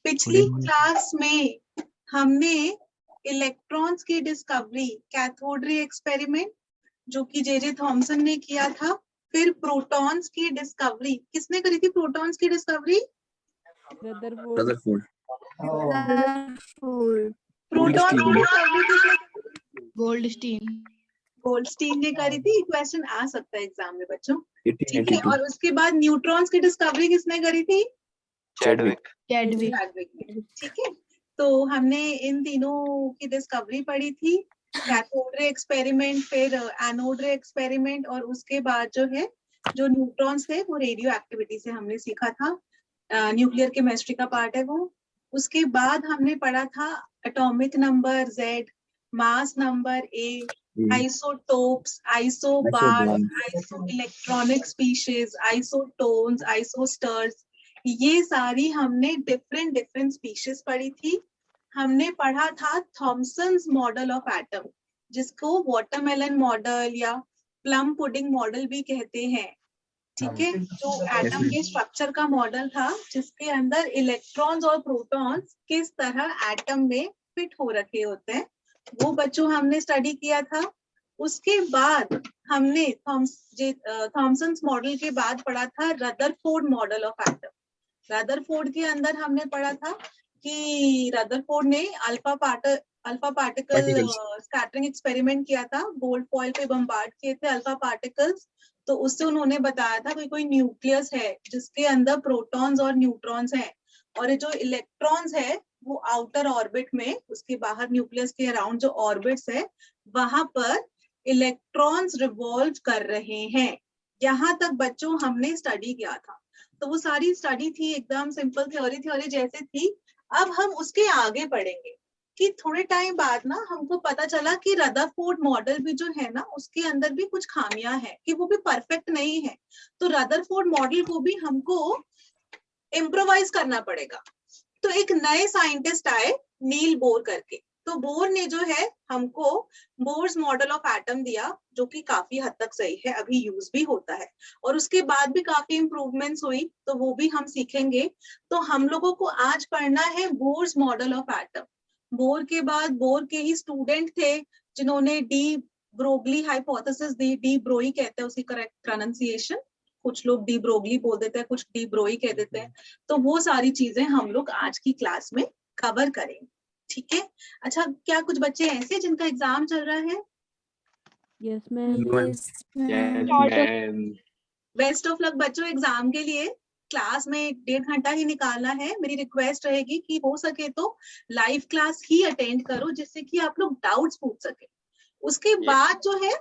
पिछली क्लास में हमने इलेक्ट्रॉन्स की डिस्कवरी कैथोड रे एक्सपेरिमेंट जो कि जे थॉमसन ने किया था, फिर प्रोटॉन्स की डिस्कवरी किसने करी थी? प्रोटॉन्स की डिस्कवरी रदरफोर्ड। प्रोटॉन की डिस्कवरी किसने? गोल्डस्टीन। गोल्डस्टीन ने करी थी। क्वेश्चन आ सकता है एग्जाम में बच्चों, ठीक है। 1892। और उसके बाद न्यूट्रॉन्स की डिस्कवरी किसने करी थी? चैडविक। ठीक है। तो हमने इन तीनों की डिस्कवरी पढ़ी थी, कैथोड रे एक्सपेरिमेंट, फिर एनोड रे एक्सपेरिमेंट, और उसके बाद जो है जो न्यूट्रॉन्स थे वो रेडियो एक्टिविटी से हमने सीखा था। न्यूक्लियर केमिस्ट्री का पार्ट है वो। उसके बाद हमने पढ़ा था atomic number Z, mass number A, isotopes, isobar, isoelectronic species, isotones, isosters, ये सारी हमने डिफरेंट स्पीशीज पढ़ी थी। हमने पढ़ा था थॉमसन्स मॉडल ऑफ एटम, जिसको वाटरमेलन मॉडल या प्लम पुडिंग मॉडल भी कहते हैं, ठीक है। जो एटम के स्ट्रक्चर का मॉडल था, जिसके अंदर इलेक्ट्रॉन्स और प्रोटॉन्स किस तरह एटम में फिट हो रखे होते हैं, वो बच्चों हमने स्टडी किया था। उसके बाद हमने थॉमसन्स मॉडल के बाद पढ़ा था Rutherford model of atom. Rutherford के अंदर हमने पढ़ा था कि रदरफोर्ड ने अल्फा पार्टिकल स्कैटरिंग एक्सपेरिमेंट किया था, गोल्ड फॉइल पे बम्बार्ड किए थे अल्फा पार्टिकल्स। तो उससे उन्होंने बताया था कि कोई न्यूक्लियस है जिसके अंदर प्रोटॉन्स और न्यूट्रॉन्स हैं, और ये जो इलेक्ट्रॉन्स है वो आउटर ऑर्बिट में, उसके बाहर न्यूक्लियस के अराउंड जो ऑर्बिट्स है वहां पर इलेक्ट्रॉन्स रिवॉल्व कर रहे हैं। यहाँ तक बच्चों हमने स्टडी किया था। तो वो सारी स्टडी थी, एकदम सिंपल थ्योरी जैसे थी। अब हम उसके आगे पढ़ेंगे कि थोड़े टाइम बाद ना हमको पता चला कि रदरफोर्ड मॉडल भी जो है ना, उसके अंदर भी कुछ खामियां हैं, कि वो भी परफेक्ट नहीं है। तो रदरफोर्ड मॉडल को भी हमको इम्प्रोवाइज करना पड़ेगा। तो एक नए साइंटिस्ट आए, नील बोर करके। तो बोर ने जो है हमको बोर्स मॉडल ऑफ एटम दिया, जो कि काफी हद तक सही है, अभी यूज भी होता है, और उसके बाद भी काफी इंप्रूवमेंट्स हुई, तो वो भी हम सीखेंगे। तो हम लोगों को आज पढ़ना है Bohr's model of atom. Bore के बाद बोर के ही स्टूडेंट थे जिन्होंने डी ब्रोगली हाइपोथेसिस दी, डी ब्रोई कहते हैं उसकी करेक्ट प्रोनाउंसिएशन, कुछ लोग डी ब्रोगली बोल देते हैं, कुछ डी ब्रोई कह देते हैं। तो वो सारी चीजें हम लोग आज की क्लास में कवर करेंगे, ठीक है। अच्छा, क्या कुछ बच्चे ऐसे जिनका एग्जाम चल रहा है? Yes ma'am. Best of luck बच्चों एग्जाम के लिए। क्लास में 1.5 घंटा ही निकालना है। मेरी रिक्वेस्ट रहेगी कि हो सके तो लाइव क्लास ही अटेंड करो, जिससे कि आप लोग डाउट्स पूछ सके। उसके बाद जो है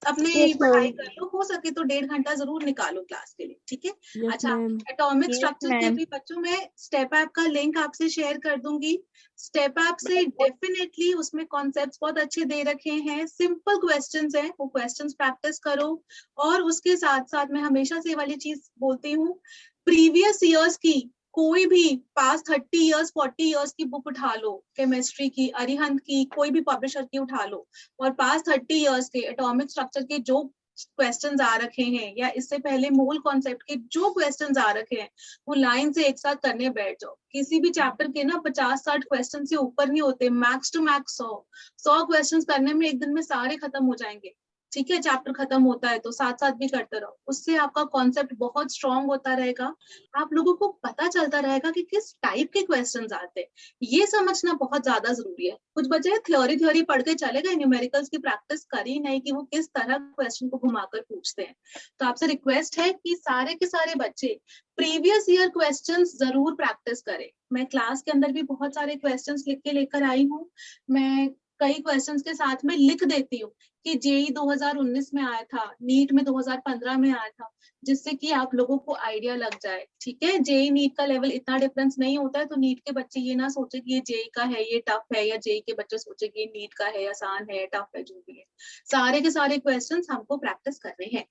अपने पढ़ाई कर लो, हो सके तो 1.5 घंटा जरूर निकालो क्लास के लिए, ठीक है। अच्छा, एटॉमिक स्ट्रक्चर के भी बच्चों में स्टेप ऐप का लिंक आपसे शेयर कर दूंगी। स्टेप ऐप से डेफिनेटली उसमें कॉन्सेप्ट्स बहुत अच्छे दे रखे हैं, सिंपल क्वेश्चंस हैं, वो क्वेश्चंस प्रैक्टिस करो। और उसके साथ साथ मैं हमेशा से वाली चीज बोलती हूँ, प्रीवियस ईयर्स की कोई भी पास 30 इयर्स 40 इयर्स की बुक उठा लो, केमिस्ट्री की, अरिहंत की, कोई भी पब्लिशर की उठा लो, और पास 30 इयर्स के एटॉमिक स्ट्रक्चर के जो क्वेश्चंस आ रखे हैं, या इससे पहले मोल कॉन्सेप्ट के जो क्वेश्चंस आ रखे हैं, वो लाइन से एक साथ करने बैठ जाओ। किसी भी चैप्टर के ना 50-60 क्वेश्चन से ऊपर नहीं होते, मैक्स टू मैक्स 100 क्वेश्चन करने में एक दिन में सारे खत्म हो जाएंगे, ठीक है। चैप्टर खत्म होता है तो साथ साथ भी करते रहो, उससे आपका कॉन्सेप्ट बहुत स्ट्रांग होता रहेगा। आप लोगों को पता चलता रहेगा कि किस टाइप के क्वेश्चंस आते हैं, ये समझना बहुत ज्यादा जरूरी है। कुछ बच्चे थ्योरी पढ़ के चले गए, न्यूमेरिकल्स की प्रैक्टिस करी नहीं कि वो किस तरह क्वेश्चन को घुमाकर पूछते हैं। तो आपसे रिक्वेस्ट है कि सारे के सारे बच्चे प्रीवियस ईयर क्वेश्चंस जरूर प्रैक्टिस करें। मैं क्लास के अंदर भी बहुत सारे क्वेश्चंस लिख के लेकर आई हूँ। मैं कई क्वेश्चंस के साथ में लिख देती हूँ कि जेई 2019 में आया था, नीट में 2015 में आया था, जिससे कि आप लोगों को आइडिया लग जाए, ठीक है। जेई नीट का लेवल इतना डिफरेंस नहीं होता है, तो नीट के बच्चे ये ना सोचे कि ये जेई का है ये टफ है, या जेई के बच्चे सोचे कि ये नीट का है आसान है टफ है, जो भी है सारे के सारे क्वेश्चंस हमको प्रैक्टिस करने हैं।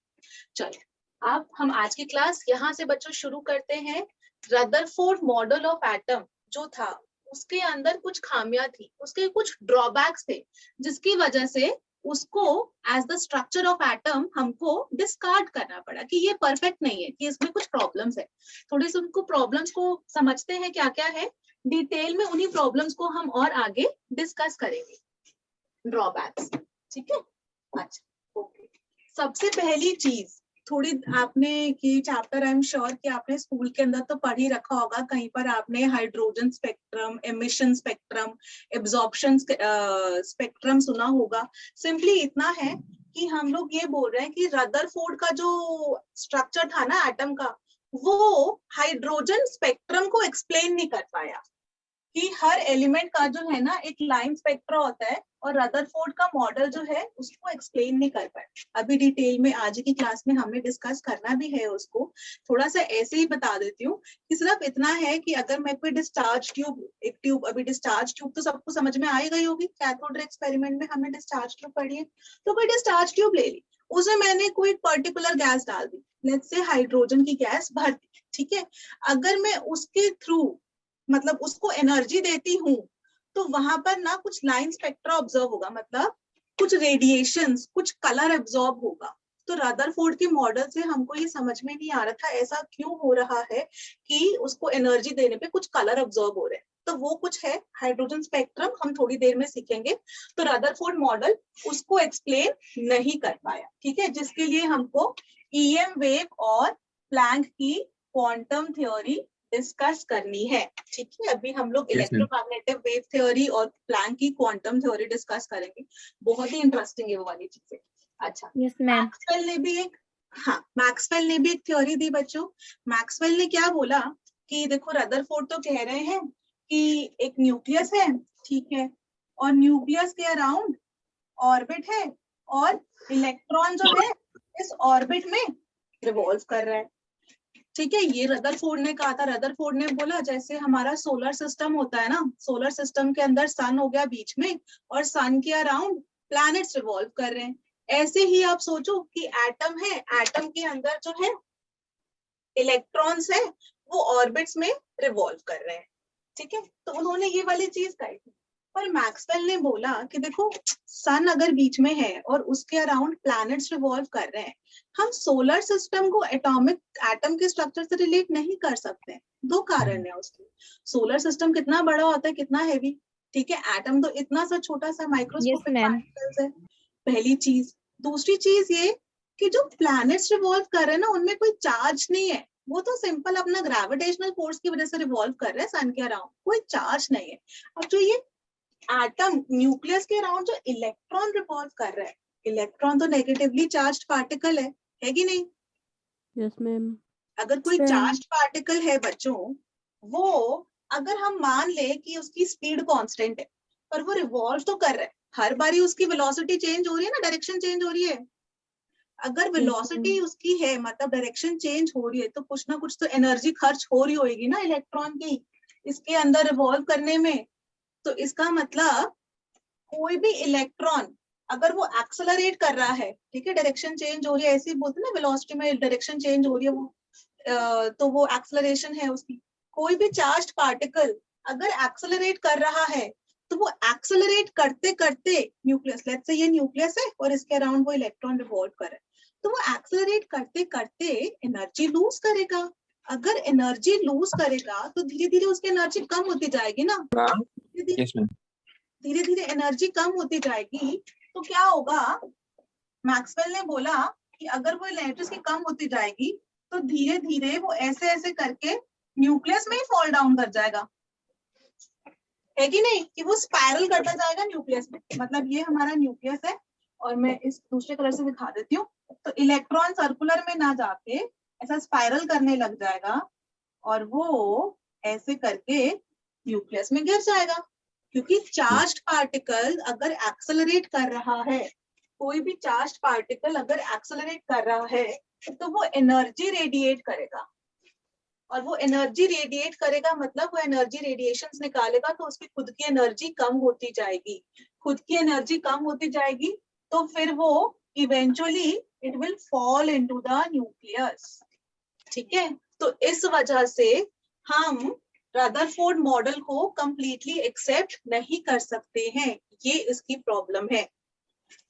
चलो अब हम आज की क्लास यहाँ से बच्चों शुरू करते हैं। रदरफोर्ड मॉडल ऑफ एटम जो था, उसके अंदर कुछ खामियां थी, उसके कुछ ड्रॉबैक्स थे, जिसकी वजह से उसको as the structure of atom हमको डिस्कार्ड करना पड़ा कि ये परफेक्ट नहीं है, कि इसमें कुछ प्रॉब्लम्स है। थोड़ी सी उनको प्रॉब्लम्स को समझते हैं क्या क्या है, डिटेल में उन्हीं प्रॉब्लम्स को हम और आगे डिस्कस करेंगे, ड्रॉबैक्स। ठीक है, अच्छा ओके। सबसे पहली चीज, थोड़ी आपने ये चैप्टर आई एम श्योर कि आपने स्कूल के अंदर तो पढ़ ही रखा होगा, कहीं पर आपने hydrogen spectrum, emission spectrum, absorption spectrum सुना होगा। सिंपली इतना है कि हम लोग ये बोल रहे हैं कि रदरफोर्ड का जो स्ट्रक्चर था ना एटम का, वो हाइड्रोजन स्पेक्ट्रम को एक्सप्लेन नहीं कर पाया, कि हर एलिमेंट का जो है ना एक लाइन स्पेक्ट्रा होता है, और रदरफोर्ड का मॉडल जो है उसको एक्सप्लेन नहीं कर पाए। अभी डिटेल में आज की क्लास में हमें डिस्कस करना भी है उसको, थोड़ा सा ऐसे ही बता देती हूँ कि सिर्फ इतना है कि अगर मैं कोई डिस्चार्ज ट्यूब, एक ट्यूब, अभी डिस्चार्ज ट्यूब तो सबको समझ में आ ही गई होगी, कैथोड रे एक्सपेरिमेंट में हमने डिस्चार्ज ट्यूब पढ़ी है। तो कोई डिस्चार्ज ट्यूब ले ली, उसमें मैंने कोई पर्टिकुलर गैस डाल दी, लेट्स से हाइड्रोजन की गैस भर दी, ठीक है। अगर मैं उसके थ्रू मतलब उसको एनर्जी देती हूँ, तो वहां पर ना कुछ लाइन स्पेक्ट्रा ऑब्जर्व होगा, मतलब कुछ रेडिएशंस, कुछ कलर एब्जॉर्ब होगा। तो रदरफोर्ड के मॉडल से हमको ये समझ में नहीं आ रहा था ऐसा क्यों हो रहा है कि उसको एनर्जी देने पे कुछ कलर ऑब्जर्व हो रहे हैं। तो वो कुछ है हाइड्रोजन स्पेक्ट्रम, हम थोड़ी देर में सीखेंगे। तो रदरफोर्ड मॉडल उसको एक्सप्लेन नहीं कर पाया, ठीक है, जिसके लिए हमको ईएम वेव और प्लैंक की क्वांटम थ्योरी डिस्कस करनी है, ठीक है। अभी हम लोग इलेक्ट्रोमैग्नेटिक वेव थ्योरी और प्लैंक की क्वांटम थ्योरी डिस्कस करेंगे, बहुत ही इंटरेस्टिंग है वो वाली चीजें। अच्छा, मैक्सवेल ने भी एक, हाँ, मैक्सवेल ने भी एक थ्योरी दी बच्चों। मैक्सवेल ने क्या बोला कि देखो रदरफोर्ड तो कह रहे हैं कि एक न्यूक्लियस है, ठीक है, और न्यूक्लियस के अराउंड ऑर्बिट है, और इलेक्ट्रॉन जो है इस ऑर्बिट में रिवॉल्व कर रहा है, ठीक है। ये रदरफोर्ड ने कहा था। रदरफोर्ड ने बोला जैसे हमारा सोलर सिस्टम होता है ना, सोलर सिस्टम के अंदर सन हो गया बीच में, और सन के अराउंड प्लैनेट्स रिवॉल्व कर रहे हैं। ऐसे ही आप सोचो कि एटम है, एटम के अंदर जो है इलेक्ट्रॉन्स है, वो ऑर्बिट्स में रिवॉल्व कर रहे हैं, ठीक है। तो उन्होंने ये वाली चीज कही थी। पर मैक्सवेल ने बोला कि देखो सन अगर बीच में है और उसके अराउंड प्लैनेट्स रिवॉल्व कर रहे हैं, हम सोलर सिस्टम को एटॉमिक एटम के स्ट्रक्चर से रिलेट नहीं कर सकते। दो कारण है उसके। सोलर सिस्टम कितना बड़ा होता है, कितना हैवी, ठीक है, एटम तो इतना सा छोटा सा माइक्रोस्कोपिक पार्टिकल्स है, पहली चीज। दूसरी चीज ये कि जो प्लैनेट्स रिवॉल्व कर रहे हैं ना, उनमें कोई चार्ज नहीं है, वो तो सिंपल अपना ग्रेविटेशनल फोर्स की वजह से रिवॉल्व कर रहे हैं सन के अराउंड, कोई चार्ज नहीं है। अब जो ये एटम न्यूक्लियस के अराउंड जो इलेक्ट्रॉन रिवॉल्व कर रहा है, इलेक्ट्रॉन तो नेगेटिवली चार्ज्ड पार्टिकल है कि नहीं? Yes ma'am. अगर कोई चार्ज्ड पार्टिकल है बच्चों, वो अगर हम मान ले कि उसकी स्पीड कांस्टेंट है, पर वो रिवॉल्व तो कर रहा है, हर बारी उसकी वेलोसिटी चेंज हो रही है ना, डायरेक्शन चेंज हो रही है। अगर वेलोसिटी उसकी है, मतलब डायरेक्शन चेंज हो रही है, तो कुछ ना कुछ तो एनर्जी खर्च हो रही होगी ना इलेक्ट्रॉन की इसके अंदर रिवॉल्व करने में। तो इसका मतलब कोई भी इलेक्ट्रॉन अगर वो एक्सेलरेट कर रहा है, ठीक है, डायरेक्शन चेंज हो रही है, ऐसे ही बोलते हैं ना वेलोसिटी में डायरेक्शन चेंज हो रही है, वो तो वो एक्सेलरेशन है उसकी। कोई भी चार्ज्ड पार्टिकल अगर एक्सेलरेट कर रहा है, तो वो एक्सेलरेट करते करते न्यूक्लियस, लेट्स से ये न्यूक्लियस है और इसके अराउंड वो इलेक्ट्रॉन रिवॉल्व कर रहा है, तो वो एक्सेलरेट करते करते एनर्जी लूज करेगा। अगर एनर्जी लूज करेगा तो धीरे धीरे उसकी एनर्जी कम होती जाएगी ना, धीरे धीरे एनर्जी कम होती जाएगी। तो क्या होगा, मैक्सवेल ने बोला कि अगर वो एनर्जी कम होती जाएगी, तो धीरे धीरे वो ऐसे ऐसे करके न्यूक्लियस में ही फॉल डाउन कर जाएगा, है कि नहीं, कि वो स्पाइरल करता जाएगा न्यूक्लियस में। मतलब ये हमारा न्यूक्लियस है, और मैं इस दूसरे कलर से दिखा देती हूँ। तो इलेक्ट्रॉन सर्कुलर में ना जाके ऐसा स्पाइरल करने लग जाएगा, और वो ऐसे करके न्यूक्लियस में गिर जाएगा। क्योंकि चार्ज्ड पार्टिकल अगर एक्सेलरेट कर रहा है, कोई भी चार्ज्ड पार्टिकल अगर एक्सेलरेट कर रहा है, तो वो एनर्जी रेडिएट करेगा, और वो एनर्जी रेडिएट करेगा मतलब वो एनर्जी रेडिएशंस निकालेगा, तो उसकी खुद की एनर्जी कम होती जाएगी। खुद की एनर्जी कम होती जाएगी, तो फिर वो eventually it will fall into the nucleus, ठीक है। तो इस वजह से हम रदरफोर्ड मॉडल को कंप्लीटली एक्सेप्ट नहीं कर सकते हैं, ये इसकी प्रॉब्लम है।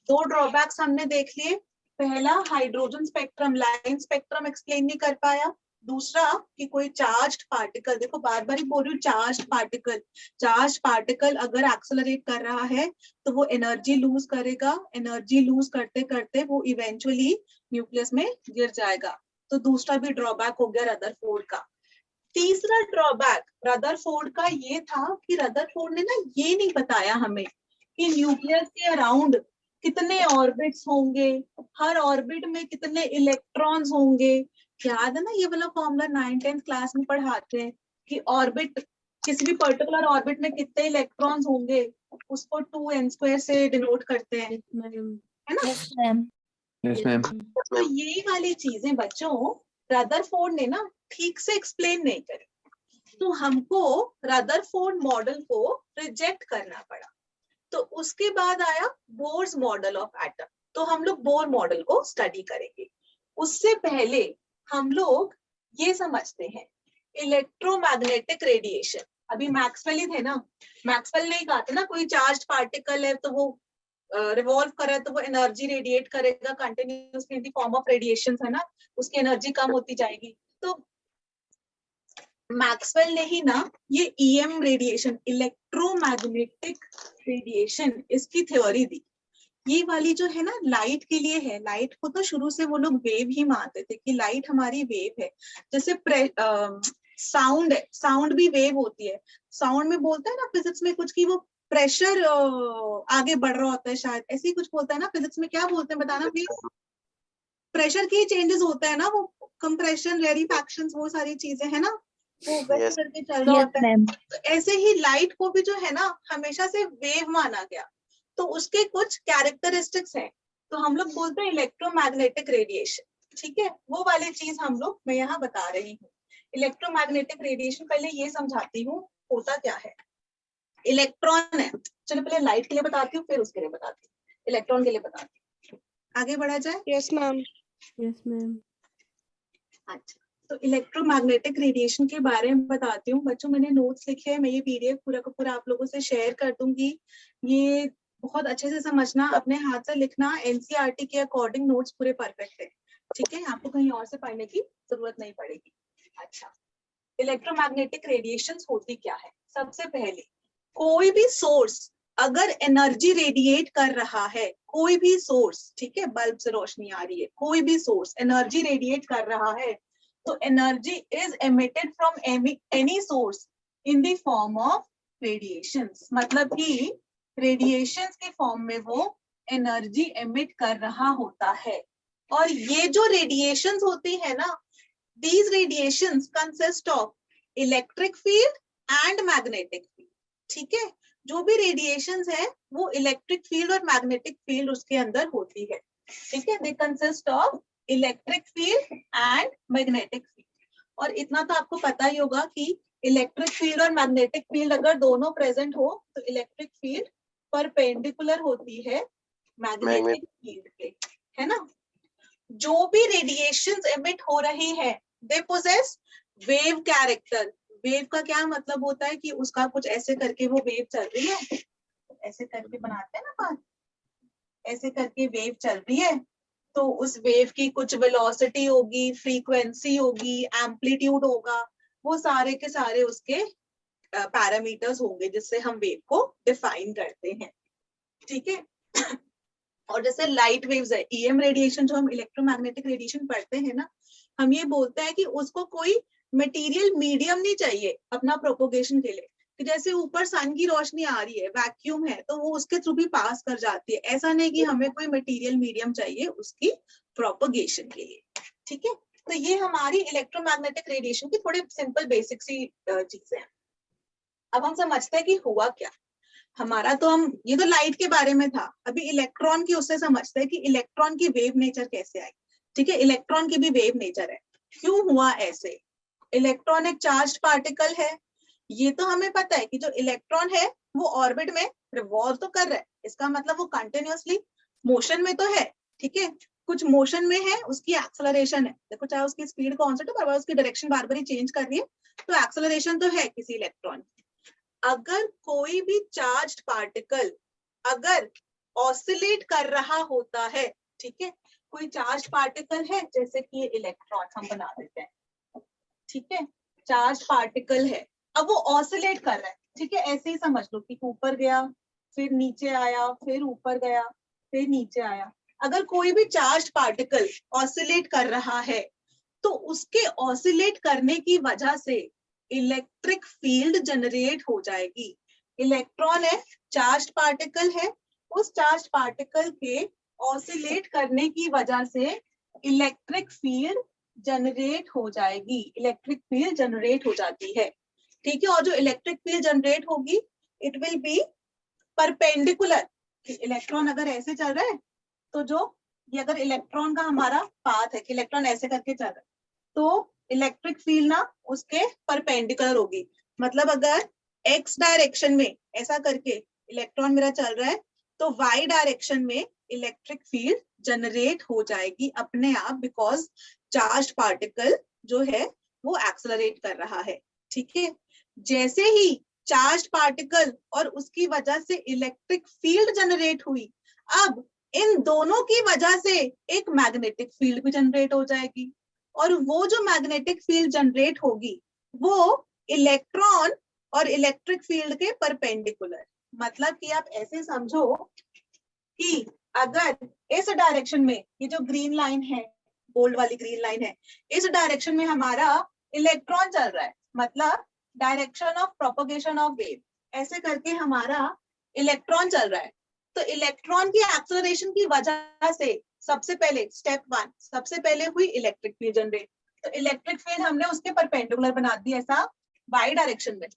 दो ड्रॉबैक्स हमने देख लिए। पहला, hydrogen spectrum, line spectrum explain नहीं कर पाया। दूसरा कि कोई चार्ज्ड पार्टिकल, देखो बार बार ही बोल रही हूँ, चार्ज पार्टिकल अगर एक्सेलरेट कर रहा है तो वो एनर्जी लूज करेगा, एनर्जी लूज करते करते वो इवेंचुअली न्यूक्लियस में गिर जाएगा। तो दूसरा भी ड्रॉबैक हो गया रदरफोर्ड का। तीसरा ड्रॉबैक रदरफोर्ड का ये था कि रदरफोर्ड ने ना ये नहीं बताया हमें कि न्यूक्लियस के अराउंड कितने ऑर्बिट्स होंगे, हर ऑर्बिट में कितने इलेक्ट्रॉन्स होंगे। याद है ना ये वाला फॉर्मूला 9th-10th क्लास में पढ़ाते हैं कि ऑर्बिट, किसी भी पर्टिकुलर ऑर्बिट में कितने इलेक्ट्रॉन्स होंगे, उसको 2n² से डिनोट करते हैं, है ना? Yes ma'am. Yes, ma'am. तो यही वाली चीजें बच्चों रदरफोर्ड ने ना ठीक से एक्सप्लेन नहीं करी, तो हमको रदरफोर्ड मॉडल को रिजेक्ट करना पड़ा। तो उसके बाद आया बोर्स मॉडल ऑफ एटम। तो हम लोग बोर मॉडल को स्टडी करेंगे। उससे पहले हम लोग ये समझते हैं इलेक्ट्रोमैग्नेटिक रेडिएशन। अभी मैक्सवेल ही थे ना, मैक्सवेल ने कहा था ना कोई चार्ज पार्टिकल है तो वो रिवॉल्व कर रहा है तो वो एनर्जी रेडिएट करेगा continuously in the form of radiation, है ना, उसकी एनर्जी कम होती जाएगी। तो मैक्सवेल ने ही ना ये ईएम रेडिएशन, इलेक्ट्रोमैग्नेटिक रेडिएशन, इसकी थ्योरी दी। ये वाली जो है ना लाइट के लिए है, लाइट को तो शुरू से वो लोग वेव ही मानते थे कि लाइट हमारी वेव है। जैसे साउंड है, साउंड भी वेव होती है। साउंड में बोलता है ना फिजिक्स में कुछ कि वो प्रेशर आगे बढ़ रहा होता है, शायद ऐसे ही कुछ बोलता है ना फिजिक्स में, क्या बोलते हैं बताना प्लीज। प्रेशर के चेंजेस होता है ना, वो कंप्रेशन, रेरिफैक्शंस, वो सारी चीजें है ना, वो वैसे करके चल रहा होता है। तो ऐसे ही लाइट को भी जो है ना हमेशा से वेव माना गया, तो उसके कुछ कैरेक्टरिस्टिक्स हैं, तो हम लोग बोलते हैं इलेक्ट्रोमैग्नेटिक रेडिएशन। ठीक है, वो वाली चीज हम लोग मैं यहाँ बता रही हूँ। इलेक्ट्रोमैग्नेटिक रेडिएशन, पहले ये समझाती हूँ होता क्या है। इलेक्ट्रॉन है, चलो पहले लाइट के लिए बताती हूँ फिर उसके लिए बताती हूँ, इलेक्ट्रॉन के लिए बताती हूँ। आगे बढ़ा जाए। Yes ma'am. Yes ma'am. अच्छा, तो इलेक्ट्रोमैग्नेटिक रेडिएशन के बारे में बताती हूँ बच्चों। मैंने नोट्स लिखे हैं, मैं ये पीडीएफ पूरा का पूरा आप लोगों से शेयर कर दूंगी। ये बहुत अच्छे से समझना, अपने हाथ से लिखना, एनसीईआरटी के अकॉर्डिंग नोट्स पूरे परफेक्ट है। ठीक है, आपको कहीं और से पढ़ने की जरूरत नहीं पड़ेगी। अच्छा, इलेक्ट्रोमैग्नेटिक रेडिएशंस होती क्या है। सबसे पहले, कोई भी सोर्स अगर एनर्जी रेडिएट कर रहा है, कोई भी सोर्स, ठीक है, बल्ब से रोशनी आ रही है, कोई भी सोर्स एनर्जी रेडिएट कर रहा है, तो energy is emitted from any source in the form of radiations. मतलब कि रेडिएशंस के फॉर्म में वो एनर्जी एमिट कर रहा होता है। और ये जो रेडिएशंस होती है ना, these radiations consist of electric field and magnetic field। ठीक है, जो भी रेडिएशंस है वो इलेक्ट्रिक फील्ड और मैग्नेटिक फील्ड उसके अंदर होती है। ठीक है, they consist of electric field and magnetic field. और इतना तो आपको पता ही होगा कि इलेक्ट्रिक फील्ड और मैग्नेटिक फील्ड अगर दोनों प्रेजेंट हो तो इलेक्ट्रिक फील्ड परपेंडिकुलर होती है मैग्नेटिक फील्ड के, है ना। जो भी रेडिएशंस एमिट हो रही है, they possess wave character. Wave का क्या मतलब होता है कि उसका कुछ ऐसे करके वो वेव चल रही है, ऐसे करके बनाते हैं ना बात, ऐसे करके वेव चल रही है, तो उस वेव की कुछ वेलोसिटी होगी, फ्रीक्वेंसी होगी, एम्पलीट्यूड होगा, वो सारे के सारे उसके पैरामीटर्स होंगे जिससे हम वेव को डिफाइन करते हैं। ठीक है, और जैसे लाइट वेव्स है, ईएम रेडिएशन, जो हम इलेक्ट्रोमैग्नेटिक रेडिएशन पढ़ते हैं ना, हम ये बोलते हैं कि उसको कोई मटेरियल मीडियम नहीं चाहिए अपना प्रोपोगेशन के लिए, कि जैसे ऊपर सन की रोशनी आ रही है, वैक्यूम है, तो वो उसके थ्रू भी पास कर जाती है। ऐसा नहीं कि हमें कोई मटेरियल मीडियम चाहिए उसकी प्रोपोगेशन के लिए। ठीक है, तो ये हमारी इलेक्ट्रोमैग्नेटिक रेडिएशन की थोड़ी सिंपल बेसिक सी चीजें हैं। अब हम समझते हैं कि हुआ क्या हमारा, तो हम, ये तो लाइट के बारे में था, अभी इलेक्ट्रॉन की उससे समझते हैं कि इलेक्ट्रॉन की वेव नेचर कैसे आई। ठीक है, इलेक्ट्रॉन की भी वेव नेचर है, क्यों हुआ ऐसे। इलेक्ट्रॉन एक चार्ज्ड पार्टिकल है, ये तो हमें पता है कि जो इलेक्ट्रॉन है वो ऑर्बिट में रिवॉल्व तो कर रहा है, इसका मतलब वो कंटिन्यूअसली मोशन में तो है। ठीक है, कुछ मोशन में है, उसकी एक्सेलरेशन है, देखो चाहे उसकी स्पीड कॉन्स्टेंट हो पर उसकी डायरेक्शन बार बार चेंज कर रही है, तो एक्सेलरेशन तो है किसी इलेक्ट्रॉन की। अगर कोई भी चार्ज्ड पार्टिकल अगर ऑसिलेट कर रहा होता है, ठीक है। कोई चार्ज पार्टिकल है, जैसे कि ये इलेक्ट्रॉन हम बना देते हैं, ठीक है, चार्ज पार्टिकल है, अब वो ऑसिलेट कर रहा है, ठीक है, ऐसे ही समझ लो कि ऊपर गया, फिर नीचे आया, फिर ऊपर गया, फिर नीचे आया। अगर कोई भी चार्ज पार्टिकल ऑसिलेट कर रहा है तो उसके ऑसिलेट करने की वजह से इलेक्ट्रिक फील्ड जनरेट हो जाएगी। इलेक्ट्रॉन है, चार्ज पार्टिकल है, उस चार्ज पार्टिकल के ऑसिलेट करने की वजह से इलेक्ट्रिक फील्ड जनरेट हो जाएगी, इलेक्ट्रिक फील्ड जनरेट हो जाती है, ठीक है। और जो इलेक्ट्रिक फील्ड जनरेट होगी it will be perpendicular. Electron अगर ऐसे चल रहा है तो जो ये अगर इलेक्ट्रॉन का हमारा पाथ है कि इलेक्ट्रॉन ऐसे करके चल रहा है तो इलेक्ट्रिक फील्ड ना उसके परपेंडिकुलर होगी। मतलब अगर एक्स डायरेक्शन में ऐसा करके इलेक्ट्रॉन मेरा चल रहा है तो वाई डायरेक्शन में इलेक्ट्रिक फील्ड जनरेट हो जाएगी अपने आप, बिकॉज चार्ज पार्टिकल जो है वो एक्सेलरेट कर रहा है, ठीक है। जैसे ही चार्ज पार्टिकल और उसकी वजह से इलेक्ट्रिक फील्ड जनरेट हुई, अब इन दोनों की वजह से एक मैग्नेटिक फील्ड भी जनरेट हो जाएगी, और वो जो मैग्नेटिक फील्ड जनरेट होगी वो इलेक्ट्रॉन और इलेक्ट्रिक फील्ड के परपेंडिकुलर। मतलब कि आप ऐसे समझो कि अगर इस डायरेक्शन में ये जो ग्रीन लाइन है, बोल्ड वाली ग्रीन लाइन है, इस डायरेक्शन में हमारा इलेक्ट्रॉन चल रहा है, मतलब direction of propagation of wave, ऐसे करके हमारा इलेक्ट्रॉन चल रहा है। तो इलेक्ट्रॉन की एक्सेलरेशन की वजह से सबसे पहले स्टेप 1 सबसे पहले हुई इलेक्ट्रिक फील्ड जनरेट। तो इलेक्ट्रिक फील्ड हमने उसके परपेंडिकुलर बना दी ऐसा वाई डायरेक्शन में,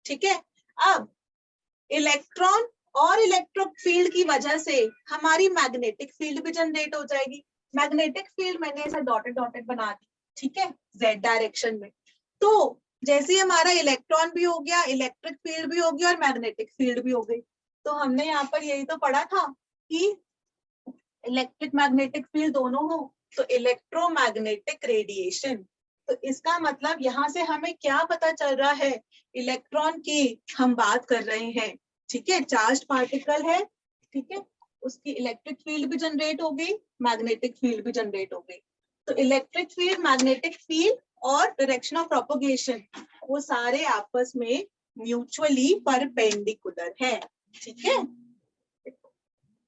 ठीक है। अब इलेक्ट्रॉन और इलेक्ट्रिक फील्ड की वजह से हमारी मैग्नेटिक फील्ड भी जनरेट हो जाएगी। मैग्नेटिक फील्ड मैंने ऐसा डॉटेड डॉटेड बना दी, ठीक है, जेड डायरेक्शन में। तो जैसे ही हमारा इलेक्ट्रॉन भी हो गया, इलेक्ट्रिक फील्ड भी हो गई और मैग्नेटिक फील्ड भी हो गई। तो हमने यहाँ पर यही तो पढ़ा था कि इलेक्ट्रिक मैग्नेटिक फील्ड दोनों हो तो इलेक्ट्रोमैग्नेटिक रेडिएशन। तो इसका मतलब यहाँ से हमें क्या पता चल रहा है, इलेक्ट्रॉन की हम बात कर रहे हैं, ठीक है, चार्ज पार्टिकल है, ठीक है, उसकी इलेक्ट्रिक फील्ड भी जनरेट हो गई, मैग्नेटिक फील्ड भी जनरेट हो गई। तो इलेक्ट्रिक फील्ड, मैग्नेटिक फील्ड और डायरेक्शन ऑफ प्रोपगेशन वो सारे आपस में म्यूचुअली परपेंडिकुलर है, ठीक है।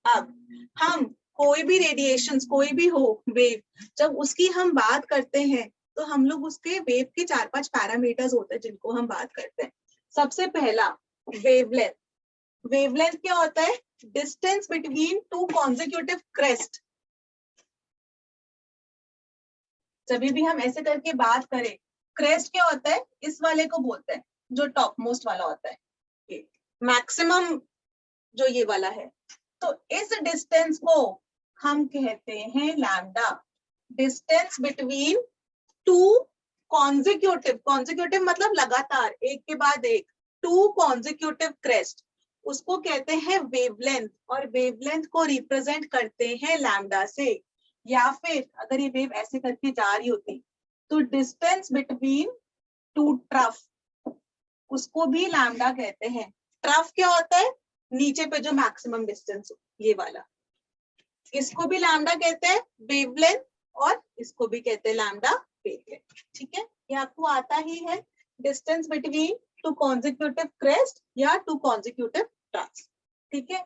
अब हम कोई भी रेडिएशंस कोई भी हो वेव, जब उसकी हम बात करते हैं तो हम लोग उसके वेव के 4-5 पैरामीटर्स होते हैं जिनको हम बात करते हैं। सबसे पहला वेवलेंथ। वेवलेंथ क्या होता है? Distance between two consecutive crest. जब भी हम ऐसे करके बात करें, क्रेस्ट क्या होता है? इस वाले को बोलते हैं जो टॉप मोस्ट वाला होता है, मैक्सिमम जो ये वाला है। तो इस डिस्टेंस को हम कहते हैं lambda. Distance between two consecutive, consecutive मतलब लगातार एक के बाद एक, टू कॉन्जिक्यूटिव क्रेस्ट, उसको कहते हैं वेवलेंथ। और वेवलेंथ को रिप्रेजेंट करते हैं लैम्डा से। या फिर अगर ये वेव ऐसे करके जा रही होती तो डिस्टेंस बिटवीन टू ट्रफ, उसको भी लैम्डा कहते हैं। ट्रफ क्या होता है? नीचे पे जो मैक्सिमम डिस्टेंस, ये वाला, इसको भी लैम्डा कहते हैं वेवलेंथ, और इसको भी कहते हैं लैम्डा वेवलेंथ, ठीक है। ये आपको आता ही है, distance between two consecutive crest या टू कॉन्जिक्यूटिव ट्रफ्स, ठीक है।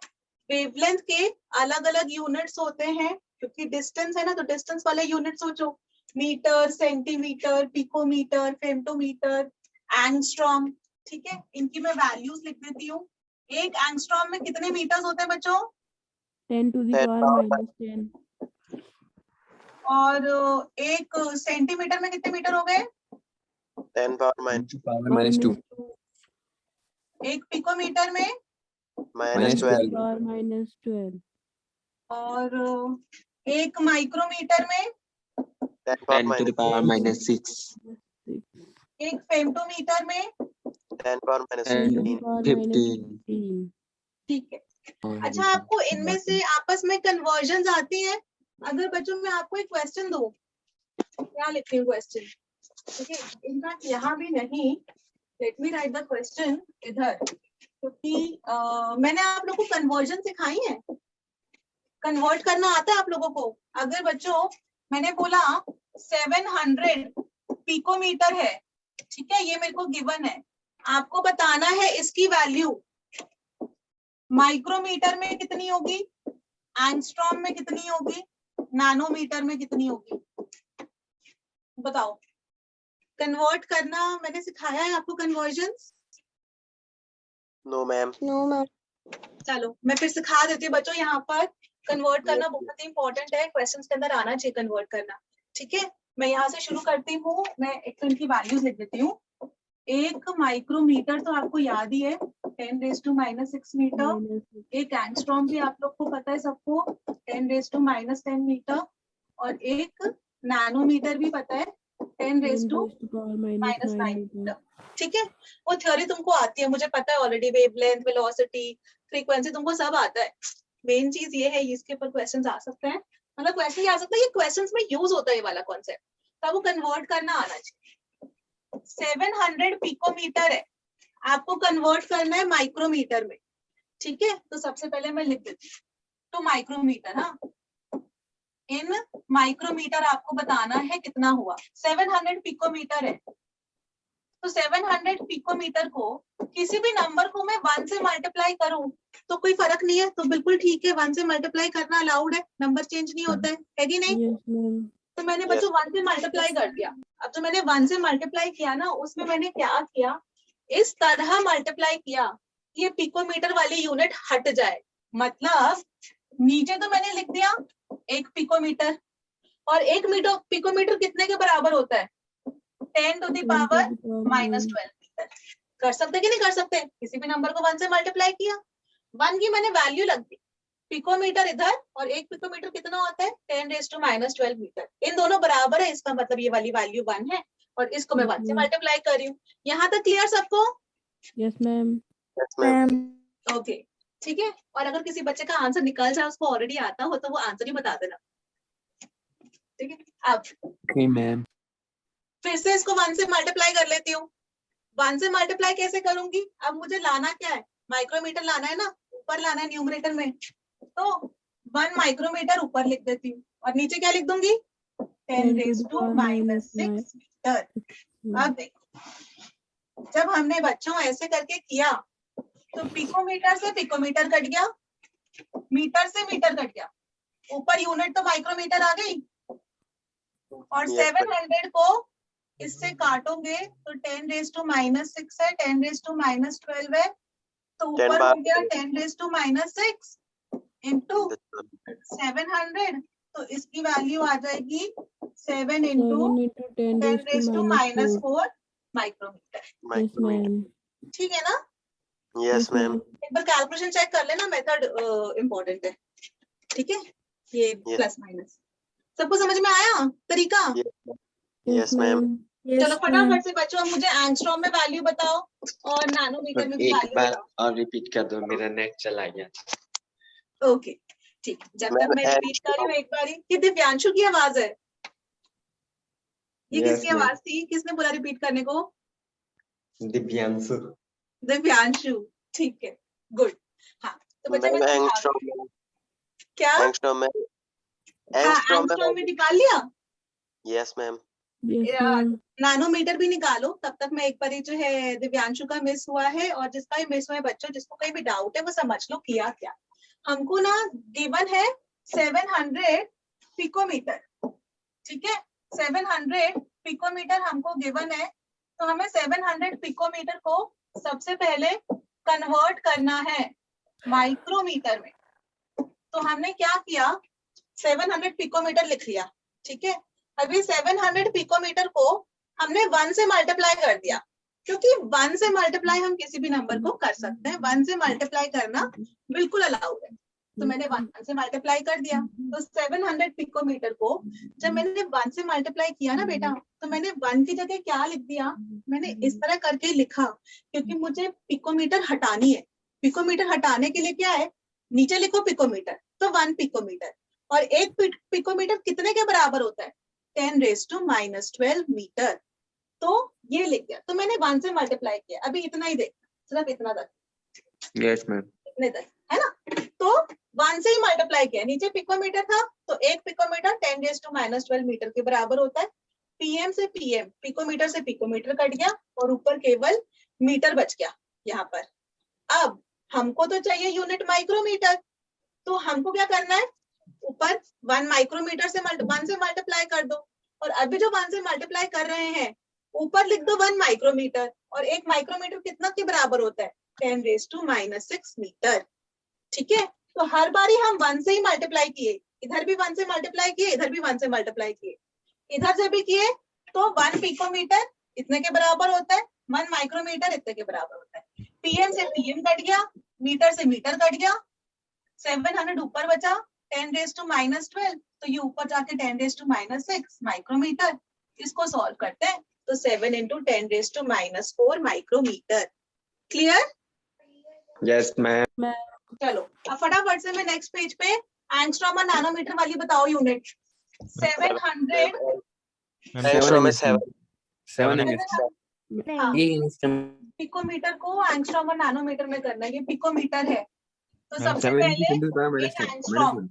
वेवलेंथ के अलग अलग यूनिट्स होते हैं, क्योंकि डिस्टेंस है ना, तो डिस्टेंस वाले यूनिट सोचो, मीटर, सेंटीमीटर, पिकोमीटर, फेम्टोमीटर, एंगस्ट्रॉम, ठीक है। इनकी मैं वैल्यूज लिख देती हूँ। एक एंगस्ट्रॉम में कितने मीटर्स होते हैं बच्चों? 10 to the power minus 10. और एक सेंटीमीटर में कितने मीटर हो गए? 10 power minus 2. एक पिकोमीटर में minus 12. Power minus 12. और एक माइक्रोमीटर में 10 to the power minus 6. एक फेम्टोमीटर में 10 power minus 10 to the 15. power minus 15. 15. ठीक है। अच्छा, आपको इनमें से आपस में कन्वर्जन आती है? अगर बच्चों मैं आपको एक क्वेश्चन दूं, क्या लिखती हूँ क्वेश्चन, ठीक है, इनफैक्ट यहाँ भी नहीं, let me right the question इधर, क्योंकि मैंने आप लोग को कन्वर्जन सिखाई है, कन्वर्ट करना आता है आप लोगों को? अगर बच्चों मैंने बोला 700 पिकोमीटर है, ठीक है, ये मेरे को गिवन है, आपको बताना है इसकी वैल्यू माइक्रोमीटर में कितनी होगी, एंगस्ट्रॉम में कितनी होगी, नैनोमीटर में कितनी होगी, बताओ। कन्वर्ट करना मैंने सिखाया है आपको convergence? No ma'am. No ma'am. चलो मैं फिर सिखा देती हूँ बच्चों। यहाँ पर कन्वर्ट करना बहुत ही इंपॉर्टेंट है, क्वेश्चंस के अंदर आना चाहिए कन्वर्ट करना, ठीक है। मैं यहाँ से शुरू करती हूँ, मैं एक तो इनकी वैल्यूज लिख देती हूँ। एक माइक्रोमीटर तो आपको याद ही है 10⁻⁻6 मीटर, एक एंगस्ट्रॉम भी आप लोग को पता है सबको 10⁻10 मीटर, और एक नैनोमीटर भी पता है 10⁻⁻9 मीटर, ठीक है। वो थ्योरी तुमको आती है, मुझे पता है ऑलरेडी, वेवलेंथ, वेलोसिटी, फ्रीक्वेंसी तुमको सब आता है। मेन चीज ये है, इसके ऊपर क्वेश्चंस आ सकते हैं, मतलब क्वेश्चन आ सकता है, ये क्वेश्चंस में यूज होता है ये वाला कॉन्सेप्ट, तो आपको कन्वर्ट करना आना चाहिए। 700 पिकोमीटर है, आपको कन्वर्ट करना है माइक्रोमीटर में, ठीक है। तो सबसे पहले मैं लिख देती हूँ तो माइक्रोमीटर, हाँ, इन माइक्रोमीटर आपको बताना है कितना हुआ। 700 पिकोमीटर है, तो 700 पिकोमीटर को किसी भी नंबर को मैं 1 से मल्टीप्लाई करूं तो कोई फर्क नहीं है, तो बिल्कुल ठीक है, 1 से मल्टीप्लाई करना अलाउड है, नंबर चेंज नहीं होता है कि नहीं? तो मैंने बच्चों 1 से मल्टीप्लाई कर दिया। अब जो मैंने 1 से मल्टीप्लाई किया ना, उसमें मैंने क्या किया, इस तरह मल्टीप्लाई किया, ये पिकोमीटर वाली यूनिट हट जाए, मतलब नीचे तो मैंने लिख दिया 1 पिकोमीटर, और 1 पिकोमीटर कितने के बराबर होता है, 10⁻⁻12 मीटर। कर सकते कि नहीं कर सकते? किसी भी नंबर को 1 से मल्टीप्लाई किया, 1 की मैंने वैल्यू लग दी, पिकोमीटर इधर, और 1 पिकोमीटर कितना होता है 10⁻12 मीटर, इन दोनों बराबर है, इसका मतलब ये वाली वैल्यू 1 है, और इसको मैं 1 से मल्टीप्लाई कर रही हूँ। यहाँ तक क्लियर सबको? Yes ma'am. Yes ma'am. Okay, ठीक है। और अगर किसी बच्चे का आंसर निकल जाए, उसको ऑलरेडी आता हो, तो वो आंसर ही बता देना, ठीक है। अब ओके मैम। फिर से इसको 1 से मल्टीप्लाई कर लेती हूँ। 1 से मल्टीप्लाई कैसे करूंगी, अब मुझे लाना क्या है, माइक्रोमीटर लाना है ना, ऊपर लाना है न्यूमरेटर में, तो 1 माइक्रोमीटर ऊपर लिख देती हूँ, और नीचे क्या लिख दूंगी 10⁻⁻6 मीटर। अब देखो, जब हमने बच्चों ऐसे करके किया, तो पिकोमीटर से पिकोमीटर कट गया, मीटर से मीटर कट गया, ऊपर यूनिट तो माइक्रोमीटर आ गई, और 700 को इससे काटोगे तो 10⁻⁻6 है, 10⁻⁻12 है, तो ऊपर हो गया 10⁻⁻6 इंटू 700, तो इसकी वैल्यू आ जाएगी 7 इंटू 10⁻⁻4 माइक्रोमीटर, ठीक है ना? Yes ma'am. एक बार कैलकुलेशन चेक कर लेना, मेथड इम्पोर्टेंट है, ठीक है। ये प्लस माइनस सबको समझ में आया तरीका? Yes ma'am. चलो फटाफट से बच्चों मुझे एंगस्ट्रॉम में वैल्यू बताओ और नैनोमीटर में भी एक वैल्यू बार बताओ। और रिपीट कर दो, मेरा नेट चला गया। ओके ठीक, जब तक मैं रिपीट कर रही हूँ एक बार, ये दिव्यांशु की आवाज है, ये किसकी आवाज थी, किसने बोला रिपीट करने को? दिव्यांशु। दिव्यांशु, ठीक है, गुड। हाँ तो बच्चे मैं क्या एंगस्ट्रॉम में एंगस्ट्रॉम में निकाल लिया? Yes ma'am. नैनोमीटर भी निकालो, तब तक मैं एक बार जो है दिव्यांशु का मिस हुआ है, और जिसका भी मिस हुआ है बच्चों, जिसको कहीं भी डाउट है वो समझ लो किया क्या। हमको ना गिवन है 700 पिकोमीटर, ठीक है, 700 पिकोमीटर हमको गिवन है, तो हमें 700 पिकोमीटर को सबसे पहले कन्वर्ट करना है माइक्रोमीटर में। तो हमने क्या किया, 700 पिकोमीटर लिख लिया, ठीक है। अभी 700 पिकोमीटर को हमने 1 से मल्टीप्लाई कर दिया, क्योंकि 1 से मल्टीप्लाई हम किसी भी नंबर को कर सकते हैं, 1 से मल्टीप्लाई करना बिल्कुल अलाउड है, तो मैंने 1 से मल्टीप्लाई कर दिया। तो 700 पिकोमीटर को जब मैंने 1 से मल्टीप्लाई किया ना बेटा, तो मैंने 1 की जगह क्या लिख दिया, मैंने इस तरह करके लिखा, क्योंकि मुझे पिकोमीटर हटानी है। पिकोमीटर हटाने के लिए क्या है, नीचे लिखो पिकोमीटर, तो 1 पिकोमीटर, और 1 पिकोमीटर कितने के बराबर होता है 10⁻⁻12 मीटर, तो ये लिख दिया। तो मैंने 1 से मल्टीप्लाई किया, अभी इतना ही देखना, सिर्फ इतना तक, यस मैम। इतने तक है ना। तो 1 से ही मल्टीप्लाई किया, नीचे पिकोमीटर था तो 1 पिकोमीटर 10⁻⁻12 मीटर के बराबर होता है। पीएम से पीएम, पिकोमीटर से पिकोमीटर कट गया और ऊपर केवल मीटर बच गया यहाँ पर। अब हमको तो चाहिए यूनिट माइक्रोमीटर, तो हमको क्या करना है, ऊपर 1 माइक्रोमीटर से 1 से मल्टीप्लाई कर दो, और अभी जो 1 से मल्टीप्लाई कर रहे हैं ऊपर लिख दो 1 माइक्रोमीटर, और 1 माइक्रोमीटर कितना के बराबर होता है, 10⁻⁻6 मीटर। ठीक है, तो हर बारी हम 1 से ही मल्टीप्लाई किए, इधर भी 1 से मल्टीप्लाई किए, इधर भी 1 से मल्टीप्लाई किए, इधर से भी किए, तो 1 पिकोमीटर इतने के बराबर होता है, 1 माइक्रोमीटर इतने के बराबर होता है। पीएम से पीएम कट गया, मीटर से मीटर कट गया, 700 ऊपर बचा, 10⁻12, तो ये ऊपर जाके 10⁻6 माइक्रोमीटर। इसको सॉल्व करते हैं तो 7 × 10⁻4 माइक्रोमीटर। क्लियर? Yes ma'am. चलो अब फटाफट से मैं नेक्स्ट पेज पे एंगस्ट्रॉम और नैनोमीटर वाली बताओ यूनिट। 700 एंगस्ट्रॉम में 7 हाँ, पिकोमीटर को एंगस्ट्रॉम और नैनोमीटर में करना है, ये पिकोमीटर है तो सबसे पहले एंगस्ट्रॉम,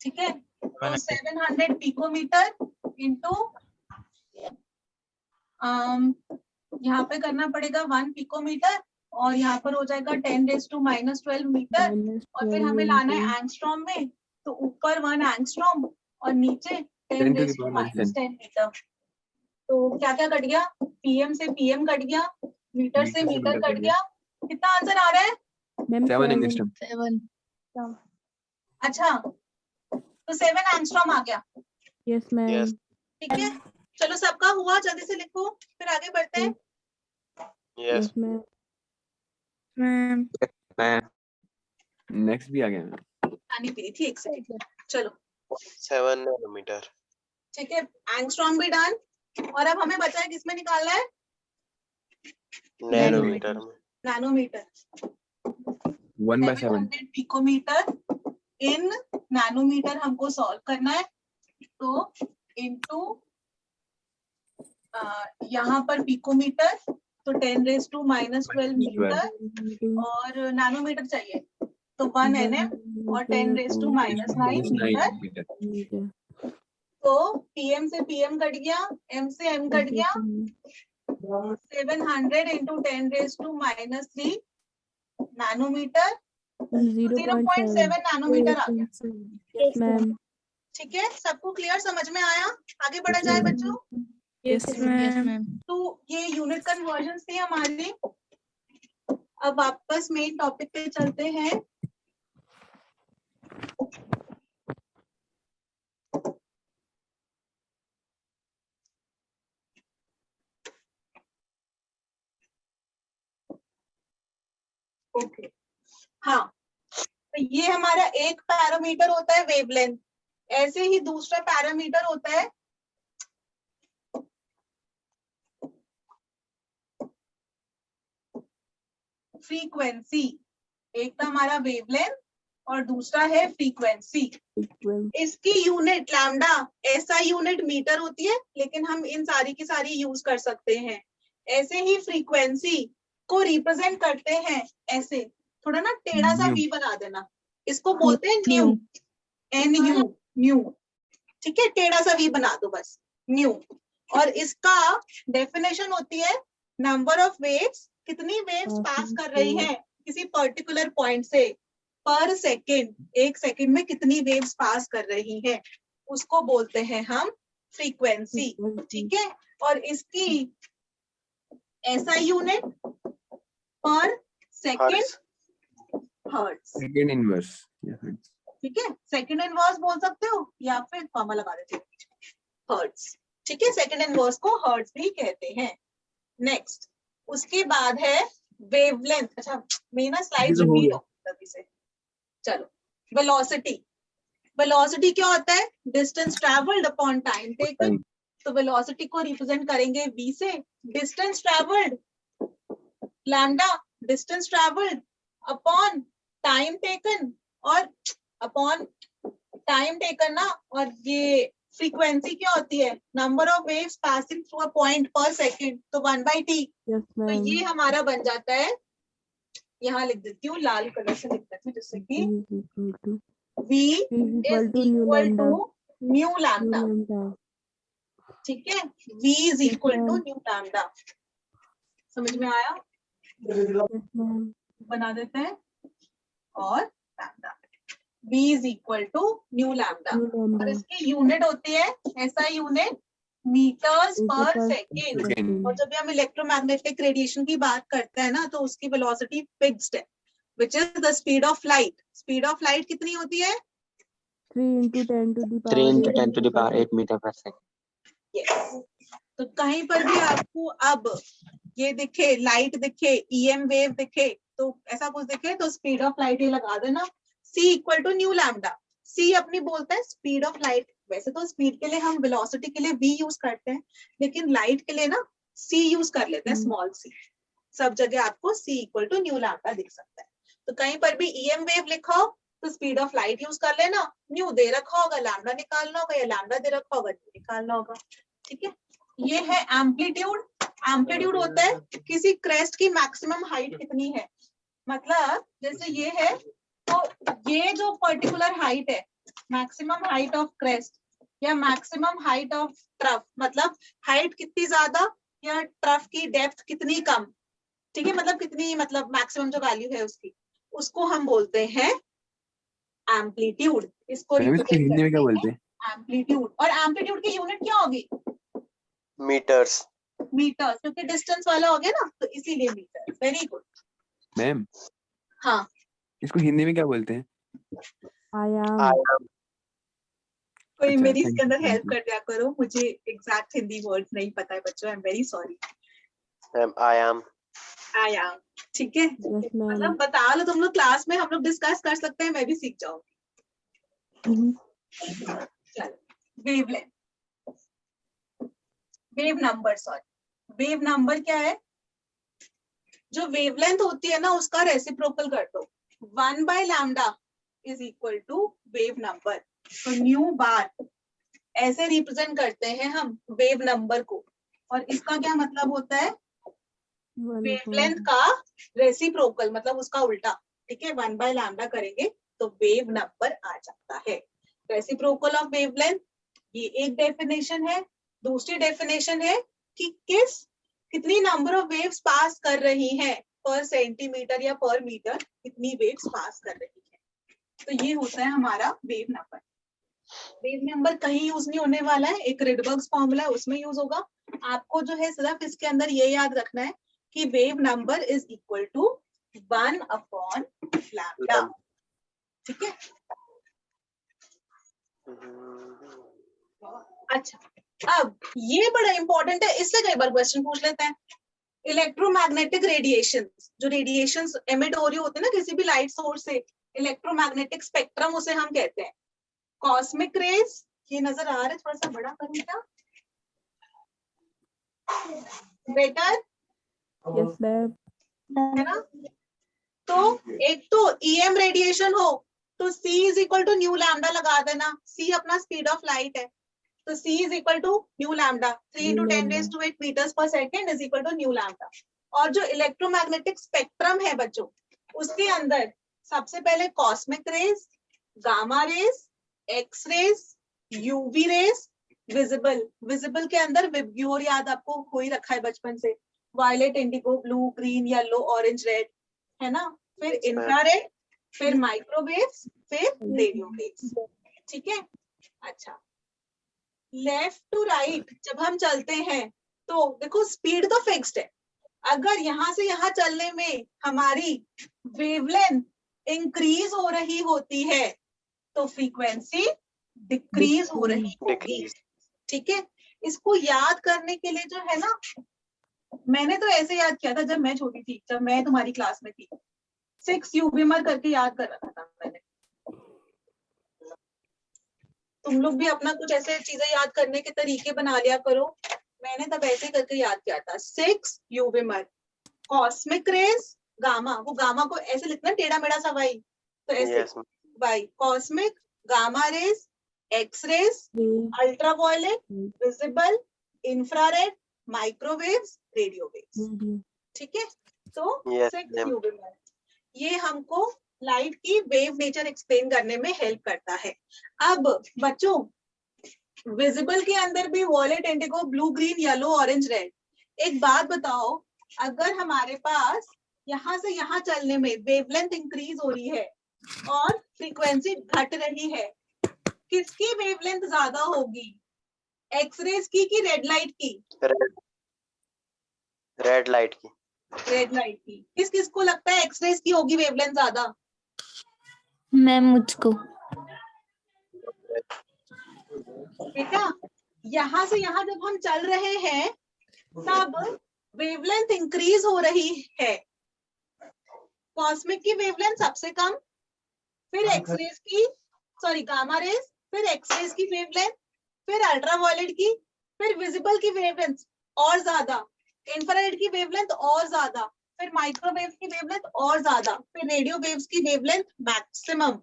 ठीक है, तो 700 पिकोमीटर इंटू यहाँ पे करना पड़ेगा 1 पिकोमीटर, और यहाँ पर हो जाएगा 10⁻12 मीटर, और फिर हमें लाना है एंगस्ट्रॉम में, तो ऊपर 1 एंगस्ट्रॉम और नीचे 10⁻10 मीटर। तो क्या क्या कट गया, पीएम से पीएम कट गया, मीटर से मीटर कट गया, कितना आंसर आ रहा है? 7 अच्छा, तो 7 एंगस्ट्रॉम आ गया। Yes ma'am. यस ठीक है, चलो सबका हुआ, जल्दी से लिखो फिर आगे बढ़ते हैं। Yes ma'am. नेक्स्ट भी आ गया। पानी पी रही थी, एक सेकंड। चलो 7 नैनोमीटर। ठीक है, एंगस्ट्रॉम भी डन, और अब हमें बचा है किसमें निकालना है, नैनोमीटर में। नैनोमीटर। 1/7 700 पिकोमीटर इन नैनोमीटर हमको सॉल्व करना है, तो इनटू यहाँ पर पिकोमीटर तो 10⁻12 मीटर, और नैनोमीटर चाहिए तो 1 nm और 10⁻�9 मीटर। तो पीएम से पीएम कट गया, एम से एम कट गया, 700 × 10⁻³ नैनोमीटर, 0.7 नैनोमीटर आ गया। मैम। ठीक है, सबको क्लियर समझ में आया? आगे बढ़ा जाए बच्चों। Yes ma'am. तो ये यूनिट कन्वर्जन थी हमारी। अब वापस मेन टॉपिक पे चलते हैं। ओके, हाँ, तो ये हमारा एक पैरामीटर होता है वेवलेंथ, ऐसे ही दूसरा पैरामीटर होता है फ्रीक्वेंसी। एक तो हमारा वेवलेंथ और दूसरा है फ्रीक्वेंसी। इसकी यूनिट लैम्डा, ऐसा यूनिट मीटर होती है, लेकिन हम इन सारी की सारी यूज कर सकते हैं। ऐसे ही फ्रीक्वेंसी को रिप्रेजेंट करते हैं ऐसे, थोड़ा ना टेढ़ा सा वी बना देना, इसको बोलते हैं न्यू, NU, न्यू। ठीक है, टेढ़ा सा वी बना दो बस, न्यू। और इसका डेफिनेशन होती है नंबर ऑफ वेव्स, कितनी वेव्स पास कर रही हैं किसी पर्टिकुलर पॉइंट से पर सेकेंड, एक सेकेंड में कितनी वेव्स पास कर रही हैं, उसको बोलते हैं हम फ्रीक्वेंसी। ठीक है, और इसकी ऐसा यूनिट पर सेकेंड हर्ट्ज। Second inverse. ठीक है, सेकेंड इनवर्स बोल सकते हो या फिर कॉमा लगा देते हो, हर्ट्ज। ठीक है, सेकेंड इनवर्स को हर्ट्ज भी कहते हैं। नेक्स्ट, उसके बाद है वेवलेंथ। अच्छा, मेरी ना स्लाइड रिपीट हो तभी से। चलो, वेलोसिटी। वेलोसिटी क्या होता है, distance travelled upon time taken. तो वेलोसिटी को रिप्रेजेंट करेंगे v से, distance travelled, lambda distance travelled upon time taken, और अपॉन टाइम टेकन ना, और ये फ्रीक्वेंसी क्या होती है, number of waves passing through a point पर सेकंड, तो 1/t। तो ये हमारा बन जाता है यहाँ लिख देती हूँ, लाल कलर से लिख देती हूँ, जिससे कि V is V equal is to nu equal lambda. to new Nu lambda. lambda. ठीक है, V is Yes, equal to ma'am. New lambda. समझ में आया? Yes, ma'am. बना देते हैं और lambda, V is equal to new lambda. Nu और lambda. इसकी यूनिट होती है, ऐसा यूनिट मीटर्स Meter पर per सेकेंड। second. और जब भी हम इलेक्ट्रोमैग्नेटिक रेडिएशन की बात करते हैं ना, तो उसकी वेलोसिटी फिक्स्ड है, which is the speed of light. Speed of light कितनी होती है? 3 into 10 to the 3 power into 8 10 to the meter per power 8 second. meter per second. Yes. तो कहीं पर भी आपको अब ये दिखे, लाइट दिखे, EM वेव दिखे, तो ऐसा कुछ दिखे, तो स्पीड ऑफ लाइट ये लगा देना, C equal to nu lambda. C अपनी बोलता है स्पीड ऑफ लाइट। वैसे तो स्पीड के लिए हम वेलोसिटी के लिए V यूज करते हैं, लेकिन लाइट के लिए ना C यूज कर लेते हैं, स्मॉल c। सब जगह आपको C equal to nu lambda दिख सकता है। तो कहीं पर भी EM वेव लिखा हो तो स्पीड ऑफ लाइट यूज कर लेना, न्यू दे रखा होगा, लैम्डा निकालना होगा, या लैम्डा दे रखा होगा, न्यू निकालना होगा। ठीक है, ये है एम्पलीट्यूड। एम्पलीट्यूड होता है किसी क्रेस्ट की मैक्सिमम हाइट कितनी है। मतलब जैसे ये है, तो ये जो पर्टिकुलर हाइट है, मैक्सिमम हाइट ऑफ क्रेस्ट या मैक्सिमम हाइट ऑफ ट्रफ, मतलब हाइट कितनी ज्यादा या ट्रफ की डेप्थ कितनी कम। ठीक है, मतलब कितनी, मतलब मैक्सिमम जो वैल्यू है उसकी, उसको हम बोलते हैं एम्पलीट्यूड। इसको मैम इसको हिंदी में क्या बोलते हैं? एम्पलीट्यूड। और एम्पलीट्यूड की यूनिट क्या होगी? मीटर्स। मीटर, क्योंकि डिस्टेंस वाला हो गया ना, तो इसीलिए मीटर। Very good. मैम हाँ, इसको हिंदी में क्या बोलते हैं? आयाम. कोई अच्छा, मेरी thank इसके you, अंदर thank हेल्प you. कर दिया करो, मुझे एग्जैक्ट हिंदी वर्ड्स नहीं पता है बच्चों, I am very sorry. Ma'am आयाम। आयाम, ठीक है। Yes, ma'am. मतलब बता लो तुम लोग, क्लास में हम लोग डिस्कस कर सकते हैं, मैं भी सीख जाऊंगी। चलो, wavelength, wave number, sorry wave number क्या है? जो वेवलेंथ होती है ना, उसका रेसिप्रोकल कर दो। 1 by lambda is equal to wave number. तो न्यू बार ऐसे रिप्रेजेंट करते हैं हम वेव नंबर को, और इसका क्या मतलब होता है? वेवलेंथ का रेसिप्रोकल, मतलब उसका उल्टा। ठीक है, 1 by लैम्डा करेंगे तो वेव नंबर आ जाता है। रेसिप्रोकल ऑफ वेवलेंथ, ये एक डेफिनेशन है। दूसरी डेफिनेशन है कि कितनी नंबर ऑफ वेव्स पास कर रही हैं पर सेंटीमीटर या पर मीटर, कितनी वेव्स पास कर रही है। तो ये होता है हमारा वेव नंबर। वेव नंबर कहीं यूज नहीं होने वाला है, एक रिडबर्ग्स फॉर्मूला है उसमें यूज होगा। आपको जो है सिर्फ इसके अंदर ये याद रखना है कि wave number is equal to 1 upon lambda. ठीक है, अच्छा अब ये बड़ा इंपॉर्टेंट है, इससे कई बार क्वेश्चन पूछ लेते हैं। इलेक्ट्रोमैग्नेटिक रेडिएशन, जो रेडिएशंस एमिट हो रही होती है ना किसी भी लाइट सोर्स से, इलेक्ट्रोमैग्नेटिक स्पेक्ट्रम उसे हम कहते हैं। कॉस्मिक रेज, ये नजर आ रहा है, थोड़ा सा बड़ा करूं क्या? Better Yes, ma'am. है ना? तो एक तो EM रेडिएशन हो तो C is equal to nu lambda लगा देना। C अपना स्पीड ऑफ लाइट है, तो C is equal to nu lambda, 3 into 10⁻⁸ meters per second is equal to nu lambda. और जो इलेक्ट्रोमैग्नेटिक स्पेक्ट्रम है बच्चों, उसके अंदर सबसे पहले cosmic rays, gamma rays, X rays, UV rays, visible. Visible के अंदर विबग्योर याद आपको हो ही रखा है बचपन से, violet, indigo, blue, green, yellow, orange, red, है ना? फिर इंफ्रारेड, फिर माइक्रोवेव्स, फिर रेडियो वेव्स। ठीक है, अच्छा लेफ्ट टू राइट जब हम चलते हैं तो देखो स्पीड तो फिक्स्ड है। अगर यहाँ से यहाँ चलने में हमारी वेवलेंथ इंक्रीज हो रही होती है तो फ्रीक्वेंसी डिक्रीज हो रही होगी। ठीक है, इसको याद करने के लिए जो है ना, मैंने तो ऐसे याद किया था जब मैं छोटी थी, जब मैं तुम्हारी क्लास में थी, 6 यूबीमर करके याद कर रखा था मैंने। तुम लोग भी अपना कुछ ऐसे चीजें याद करने के तरीके बना लिया करो। मैंने तब ऐसे करके याद किया था, 6 यूबीमर, कॉस्मिक रेज, गामा, वो गामा को ऐसे लिखना टेढ़ा मेढ़ा सा वाई, तो ऐसे Y, cosmic, gamma rays, X rays, ultraviolet, visible, infrared, microwaves, radio waves. ठीक है, तो 6 यूबीमर। ये हमको लाइट की वेव नेचर एक्सप्लेन करने में हेल्प करता है। अब बच्चों, विजिबल के अंदर भी violet, indigo, blue, green, yellow, orange, red. एक बात बताओ, अगर हमारे पास यहाँ से यहाँ चलने में वेवलेंथ इंक्रीज हो रही है और फ्रीक्वेंसी घट रही है, किसकी वेवलेंथ ज्यादा होगी? एक्सरेज की कि रेड लाइट की? रेड लाइट की। रेड लाइट की। किस किस को लगता है एक्सरेज की होगी वेवलेंथ ज्यादा? मैम मुझको। बेटा, यहाँ से यहाँ जब हम चल रहे हैं तब वेवलेंथ इंक्रीज हो रही है। कॉस्मिक की वेवलेंथ सबसे कम, फिर एक्सरेज की, सॉरी गामा रेज, फिर एक्सरेज की वेवलेंथ, फिर अल्ट्रावायलेट की, फिर विजिबल की वेवलेंथ और ज्यादा, इंफ्रारेड की वेवलेंथ और ज्यादा, फिर माइक्रोवेव की वेवलेंथ और ज्यादा, फिर रेडियो वेव्स की वेवलेंथ मैक्सिमम।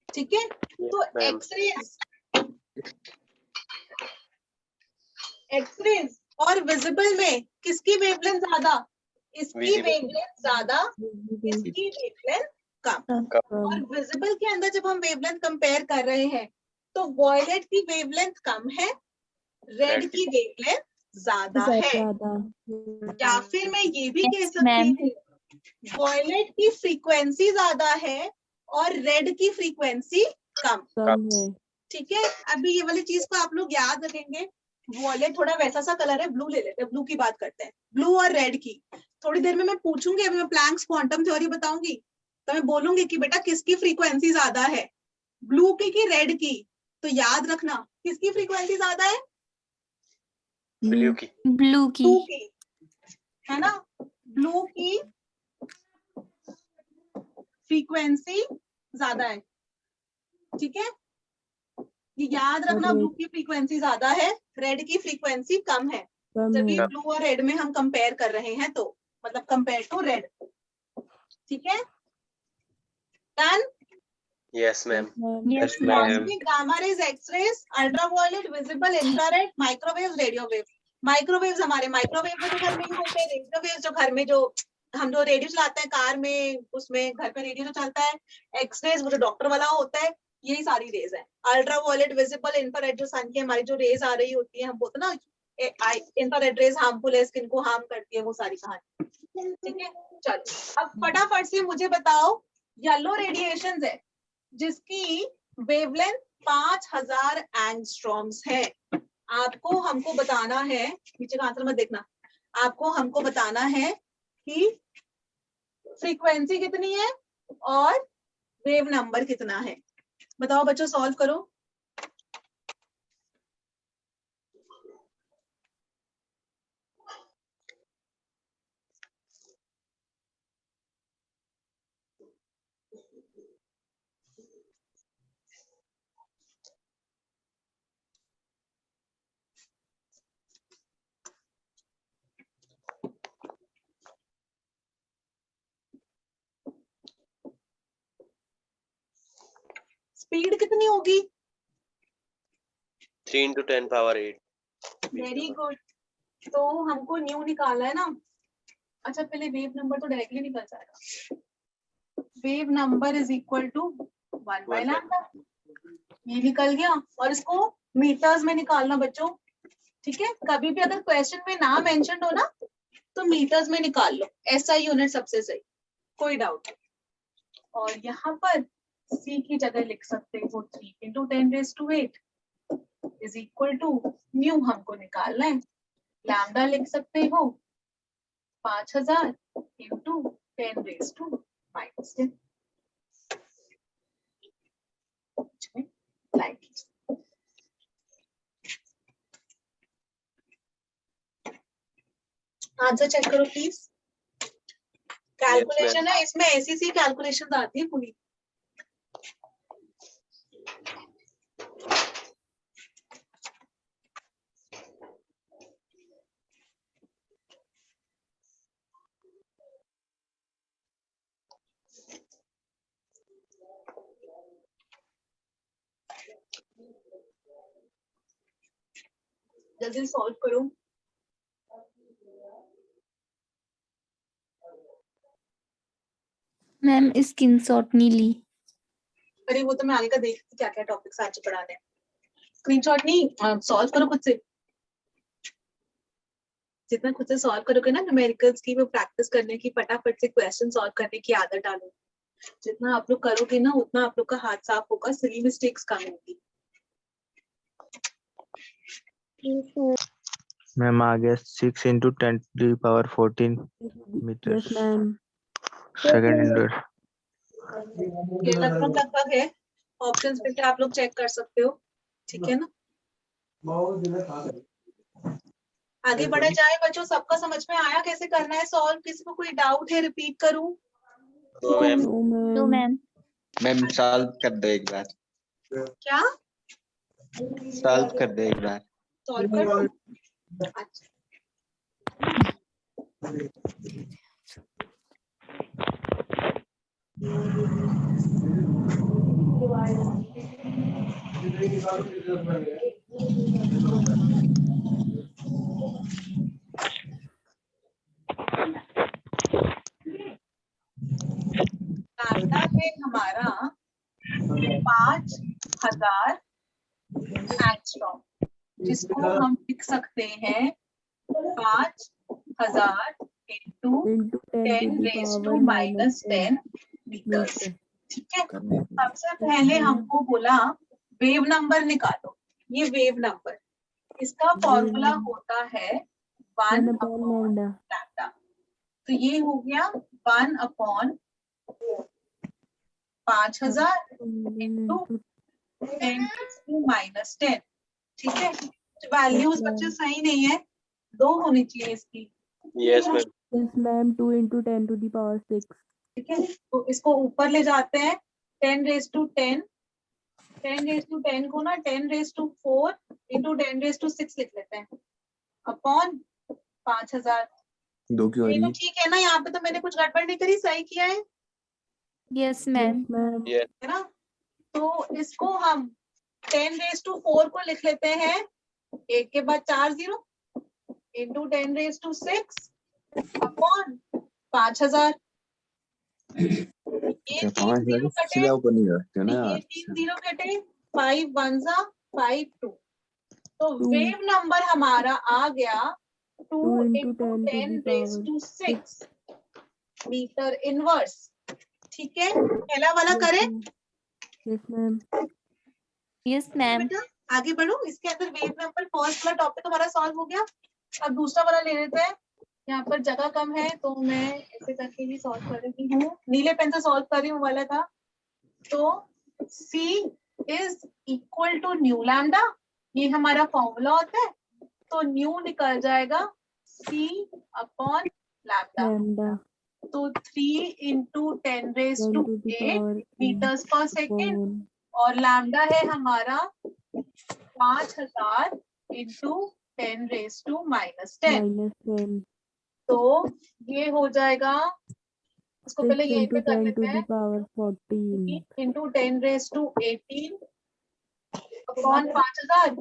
ठीक है, तो एक्सरेज और विजिबल में किसकी वेवलेंथ ज्यादा? इसकी वेवलेंथ ज्यादा, इसकी वेवलेंथ कम। और विजिबल के अंदर जब हम वेवलेंथ कंपेयर कर रहे हैं तो वॉयलेट की वेवलेंथ कम है, रेड की वेवलेंथ ज्यादा है। या फिर मैं ये भी कह सकती हूँ, वॉयलेट की फ्रीक्वेंसी ज्यादा है और रेड की फ्रीक्वेंसी कम है। ठीक है, अभी ये वाली चीज को आप लोग याद रखेंगे। वॉयलेट थोड़ा वैसा सा कलर है, ब्लू ले लेते हैं, ब्लू की बात करते हैं। ब्लू और रेड की थोड़ी देर में मैं पूछूंगी, अभी मैं प्लैंक्स क्वांटम थ्योरी बताऊंगी तो मैं बोलूंगी कि बेटा किसकी फ्रीक्वेंसी ज्यादा है, ब्लू की कि रेड की? तो याद रखना किसकी फ्रीक्वेंसी ज्यादा है? ब्लू की। ब्लू की है ना, ब्लू की फ्रीक्वेंसी ज्यादा है। ठीक है, ये याद रखना, ब्लू की फ्रीक्वेंसी ज्यादा है, रेड की फ्रीक्वेंसी कम है। जब भी ब्लू और रेड में हम कंपेयर कर रहे हैं तो मतलब कंपेयर टू रेड। ठीक है, done? Yes ma'am. Yes, ma'am. Cosmic, gamma rays, X rays, ultraviolet, visible, infrared, microwave, radio wave. Microwaves हमारे माइक्रोवेव में जो घर में यूज होते हैं, रेडियो वेव जो घर में जो हम जो रेडियो चलाते हैं कार में, उसमें घर पे रेडियो जो चलता है, एक्स रेज वो जो डॉक्टर वाला होता है, यही सारी रेज है। अल्ट्रावायलेट, विजिबल, इंफ्रारेड जो सन की हमारी जो रेज आ रही होती है, हम बोलते हैं ना इंफ्रारेड रेज हार्मफुल है, स्किन को हार्म करती है, वो सारी कहानी। ठीक है, चलो अब फटाफट से मुझे बताओ, येलो रेडिएशन है जिसकी वेवलेंथ 5000 एंगस्ट्रॉम्स है। आपको हमको बताना है, नीचे का आंसर मत देखना, आपको हमको बताना है कि फ्रीक्वेंसी कितनी है और वेव नंबर कितना है। बताओ बच्चों, सॉल्व करो। स्पीड कितनी होगी? 3 into 10 power 8। Very good. तो हमको न्यू निकालना है ना। अच्छा, पहले वेव नंबर तो डायरेक्टली निकल जाएगा। Wave number is equal to 1 by lambda, ये निकल गया। और इसको मीटर्स में निकालना बच्चों। ठीक है, कभी भी अगर क्वेश्चन में ना मेंशन हो ना तो मीटर्स में निकाल लो, ऐसा यूनिट सबसे सही, कोई डाउट नहीं। और यहाँ पर c की जगह लिख सकते हो 3 into 10⁸ is equal to nu हमको निकालना है, लैम्डा लिख सकते हो 5000 into 10⁻⁻⁻। आंसर चेक करो प्लीज। कैलकुलेशन है इसमें, ऐसी सी कैलकुलेशन आती है पूरी। जल्दी सॉल्व करो। मैम स्क्रीनशॉट नहीं ली। अरे वो तो मैं आगे का देखती क्या क्या टॉपिक्स आज पढ़ाने हैं। स्क्रीनशॉट नहीं, सॉल्व करो खुद से। जितना खुद से सॉल्व करोगे ना न्यूमेरिकल्स की, वो प्रैक्टिस करने की, फटाफट से क्वेश्चन सॉल्व करने की आदत डालो। जितना आप लोग करोगे ना उतना आप लोग का हाथ साफ होगा, सिली मिस्टेक्स कम होगी। मैम आ गया 6 into 10 to the power 14 meters. Yes, ma'am. Second indoor. ये लगभग है, ऑप्शंस पे से आप लोग चेक कर सकते हो, ठीक है ना। आगे बढ़े जाए बच्चों, सबका समझ में आया कैसे करना है सॉल्व? किसी को कोई डाउट है, रिपीट करूं? तो मैम No, तो ma'am. मैम मैम सॉल्व कर दो एक बार. क्या सॉल्व कर दो एक बार. सॉल्व कर दूं? अच्छा लैम्डा है हमारा 5000 एंगस्ट्रॉम, जिसको हम लिख सकते हैं 5000 into Into 10 10 to the raised to power minus 10 meters। meter. ठीक है, सबसे पहले हमको बोला वेव नंबर निकालो। ये वेव नंबर, इसका फॉर्मूला होता है 1 1 upon अपॉन lambda. लैम्डा। तो ये हो गया 1 अपॉन 5000 into 10 to minus 10। ठीक है, वैल्यूज बच्चे सही नहीं है, 2 होनी चाहिए इसकी। Yes ma'am. Yes, ma'am. 2 into 10 to the power 6. ठीक है, तो इसको ऊपर ले जाते हैं, 10 raised to 10, 10 raised to 10 को ना 10 raised to 4 into 10 raised to 6 लिख लेते हैं, अपॉन 5000। दो क्यों ये तो ठीक है ना, यहाँ पे तो मैंने कुछ गड़बड़ नहीं करी, सही किया है यस मैम। Yes, ma'am. है ना। तो इसको हम 10 raised to 4 को लिख लेते हैं, एक के बाद 4 0 into 10 raised to 6 अपॉन 5000। ये 3 0 कटे, ऊपर नहीं रखते ना ये 3 0 कटे, 5 1 जा 5 2। तो वेव नंबर हमारा आ गया 2 into 10 raised to 6 metre inverse. ठीक है, पहला वाला करें। Yes, ma'am. Yes ma'am. बेटा आगे बढ़ो, इसके अंदर वेव नंबर फर्स्ट वाला टॉपिक हमारा सॉल्व हो गया। अब दूसरा वाला ले लेते हैं, यहाँ पर जगह कम है तो मैं ऐसे करके ही सॉल्व कर रही हूँ, नीले पेन से सॉल्व कर रही हूँ वाला था। तो C is equal to nu lambda, ये हमारा फॉर्मूला होता है, तो न्यू निकल जाएगा C अपॉन लैम्डा। Lambda. तो 3 into 10 raised 10 to to the 8 power meters per second, upon और लैम्डा है हमारा 5000 into 10 raised to minus 10। minus 10. तो ये हो जाएगा, इसको 6 पहले यहीं पे into कर 10 लेते to the हैं, power 14. into 10 raised to 18 upon 5000।